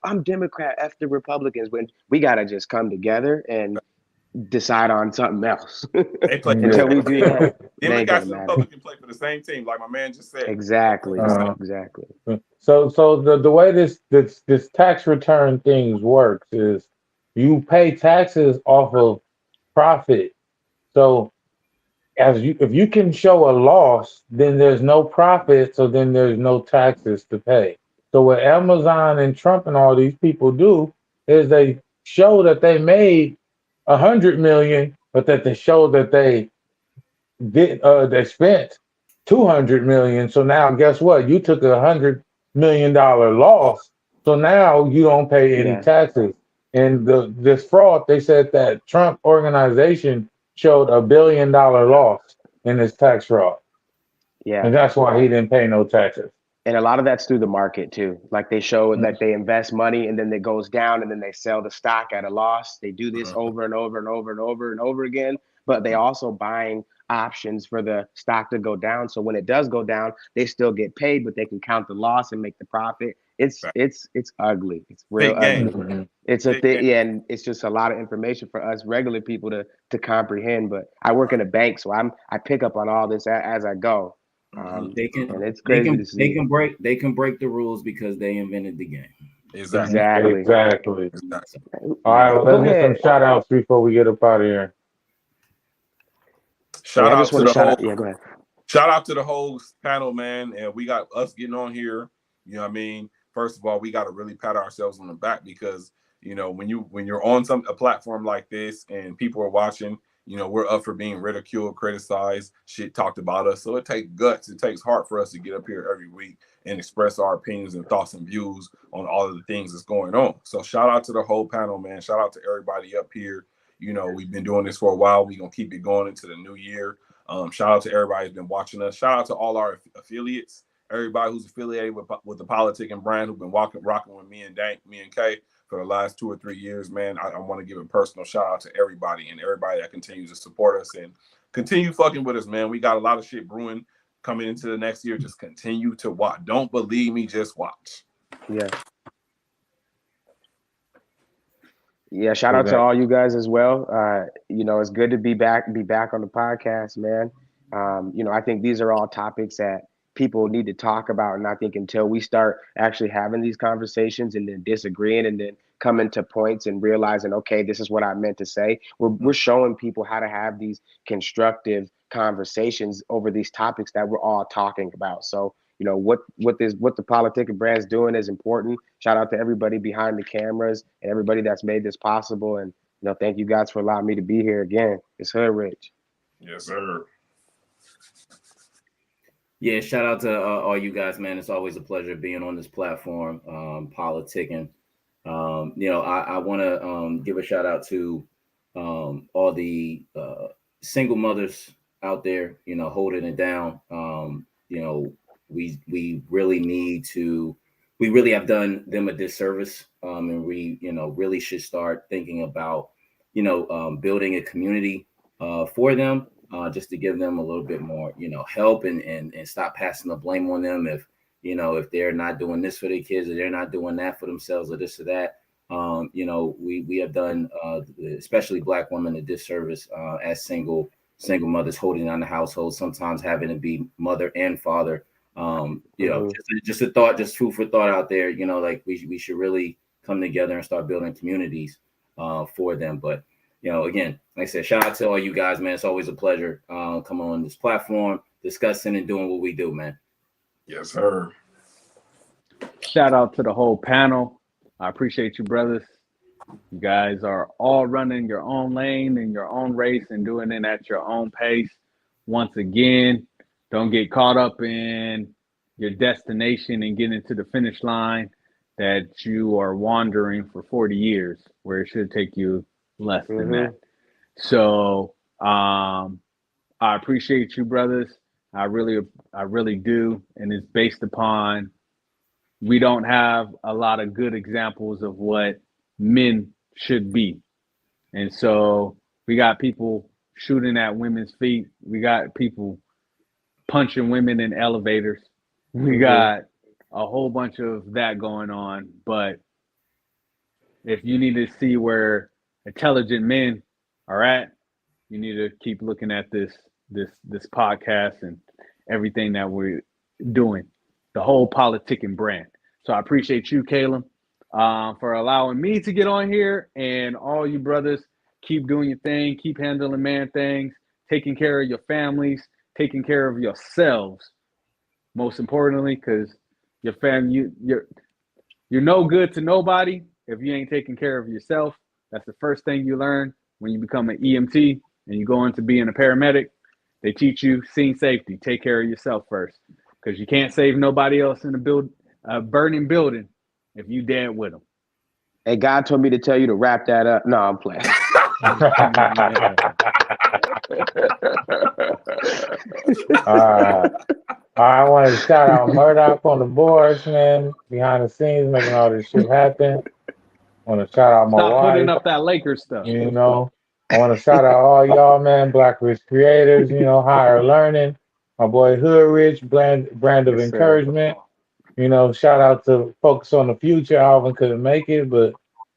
I'm Democrat, F the Republicans, when we gotta just come together and decide on something else. Until we do that, Democrats and Republicans play for the same team, like my man just said. Exactly. Exactly. So the way this tax return things works is you pay taxes off of profit. So if you can show a loss, then there's no profit, so then there's no taxes to pay. So what Amazon and Trump and all these people do is they show that they made 100 million, but that they show that they spent 200 million. So now guess what? You took $100 million loss. So now you don't pay any taxes. And this fraud, they said that Trump organization showed $1 billion loss in his tax fraud. Yeah. And that's why he didn't pay no taxes. And a lot of that's through the market too. Like they show that they invest money and then it goes down and then they sell the stock at a loss. They do this over and over and over and over and over again, but they also buying options for the stock to go down. So when it does go down, they still get paid, but they can count the loss and make the profit. It's ugly. It's real ugly. It's a thing, and it's just a lot of information for us regular people to comprehend. But I work in a bank, so I pick up on all this as I go. They can break the rules because they invented the game. Exactly. All right, well, let's get some shout outs before we get up out of here. Shout out to the whole panel, man. And we got us getting on here. You know what I mean? First of all, we got to really pat ourselves on the back because, when you're on a platform like this and people are watching, we're up for being ridiculed, criticized, shit talked about us. So it takes guts. It takes heart for us to get up here every week and express our opinions and thoughts and views on all of the things that's going on. So shout out to the whole panel, man. Shout out to everybody up here. We've been doing this for a while. We're going to keep it going into the new year. Shout out to everybody who's been watching us. Shout out to all our affiliates, everybody who's affiliated with the PolitiKan brand, who've been rocking with me and Kay for the last 2 or 3 years, man. I want to give a personal shout out to everybody and everybody that continues to support us and continue fucking with us, man. We got a lot of shit brewing coming into the next year. Just continue to watch. Don't believe me, just watch. Yeah, shout out to all you guys as well. It's good to be back on the podcast, man. I think these are all topics that people need to talk about. And I think until we start actually having these conversations and then disagreeing and then coming to points and realizing, okay, this is what I meant to say, we're showing people how to have these constructive conversations over these topics that we're all talking about. So, what the PolitiKan brand's doing is important. Shout out to everybody behind the cameras and everybody that's made this possible. And, thank you guys for allowing me to be here again. It's Hood Rich. Yes, sir. Yeah, shout out to all you guys, man. It's always a pleasure being on this platform, PolitiKan. I want to give a shout out to all the single mothers out there, holding it down. We really have done them a disservice, and we, really should start thinking about, building a community for them, just to give them a little bit more, help and stop passing the blame on them if they're not doing this for their kids or they're not doing that for themselves or this or that. We have done, especially Black women, a disservice as single mothers holding down the household, sometimes having to be mother and father. Just a thought, just food for thought out there. Like we should really come together and start building communities for them. But again, like I said, shout out to all you guys, man. It's always a pleasure coming on this platform, discussing and doing what we do, man. Yes, sir. Shout out to the whole panel. I appreciate you, brothers. You guys are all running your own lane and your own race and doing it at your own pace. Once again, don't get caught up in your destination and get into the finish line that you are wandering for 40 years, where it should take you less than that. So I appreciate you, brothers. I really do. And it's based upon, we don't have a lot of good examples of what men should be. And so we got people shooting at women's feet. We got people punching women in elevators. We got a whole bunch of that going on. But if you need to see where intelligent men are at, you need to keep looking at this podcast and everything that we're doing, the whole PolitiKan brand. So I appreciate you, Caleb, for allowing me to get on here, and all you brothers, keep doing your thing, keep handling man things, taking care of your families, taking care of yourselves, most importantly, because your family, you're no good to nobody if you ain't taking care of yourself. That's the first thing you learn when you become an EMT and you go into being a paramedic. They teach you scene safety. Take care of yourself first, because you can't save nobody else in a burning building if you dead with them. Hey, God told me to tell you to wrap that up. No, I'm playing. I wanted to shout out Murdoch on the boards, man, behind the scenes, making all this shit happen. I want to shout out my wife. Stop putting up that Lakers stuff. I want to shout out all y'all, man, Black Rich Creators, Higher Learning, my boy Hood Rich, brand of encouragement. Shout out to Focus on the Future. Alvin couldn't make it, but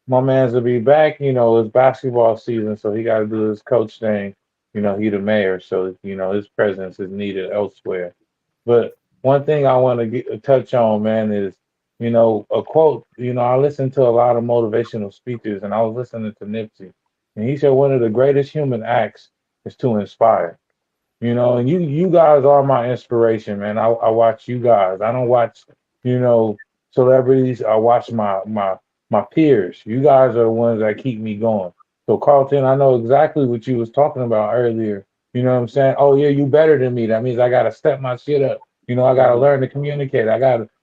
my man's will be back. It's basketball season, so he got to do his coach thing. He the mayor, so, his presence is needed elsewhere. But one thing I want to touch on, man, is, a quote. I listen to a lot of motivational speakers, and I was listening to Nipsey, and he said one of the greatest human acts is to inspire. And you guys are my inspiration, man. I watch you guys. I don't watch, celebrities. I watch my peers. You guys are the ones that keep me going. So Carlton, I know exactly what you was talking about earlier. You know what I'm saying? Oh yeah, you better than me. That means I gotta step my shit up. I gotta learn to communicate.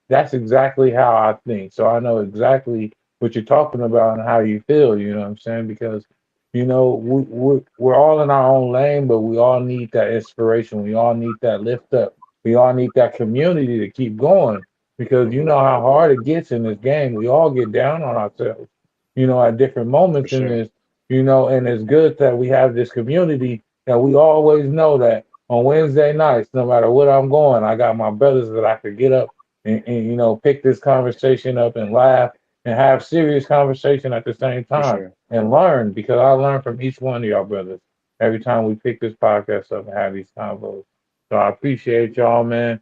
That's exactly how I think. So I know exactly what you're talking about and how you feel, you know what I'm saying? Because we're all in our own lane, but we all need that inspiration. We all need that lift up. We all need that community to keep going, because you know how hard it gets in this game. We all get down on ourselves, at different moments in this, and it's good that we have this community that we always know that on Wednesday nights, no matter what I'm going, I got my brothers that I could get up and pick this conversation up and laugh and have serious conversation at the same time and learn, because I learn from each one of y'all brothers every time we pick this podcast up and have these convos. So I appreciate y'all, man.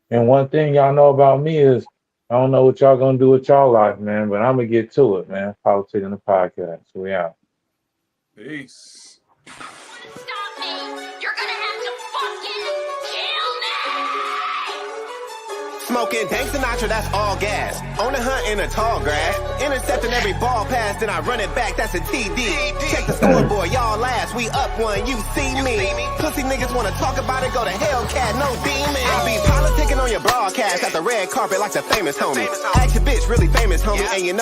And one thing y'all know about me is I don't know what y'all gonna do with y'all life, man, but I'm gonna get to it, man. PolitiKan the podcast. We out. Peace. Stop me! You're gonna have to fucking kill me! Smoking Dank Sinatra, that's all gas. On the hunt in the tall grass. Intercepting every ball pass, then I run it back, that's a TD. Check the scoreboard, y'all last. We up one, you see me. Pussy niggas wanna talk about it, go to Hellcat, no demon. I be politicking on your broadcast at the red carpet like the famous homie. Ask your bitch, really famous homie, and you know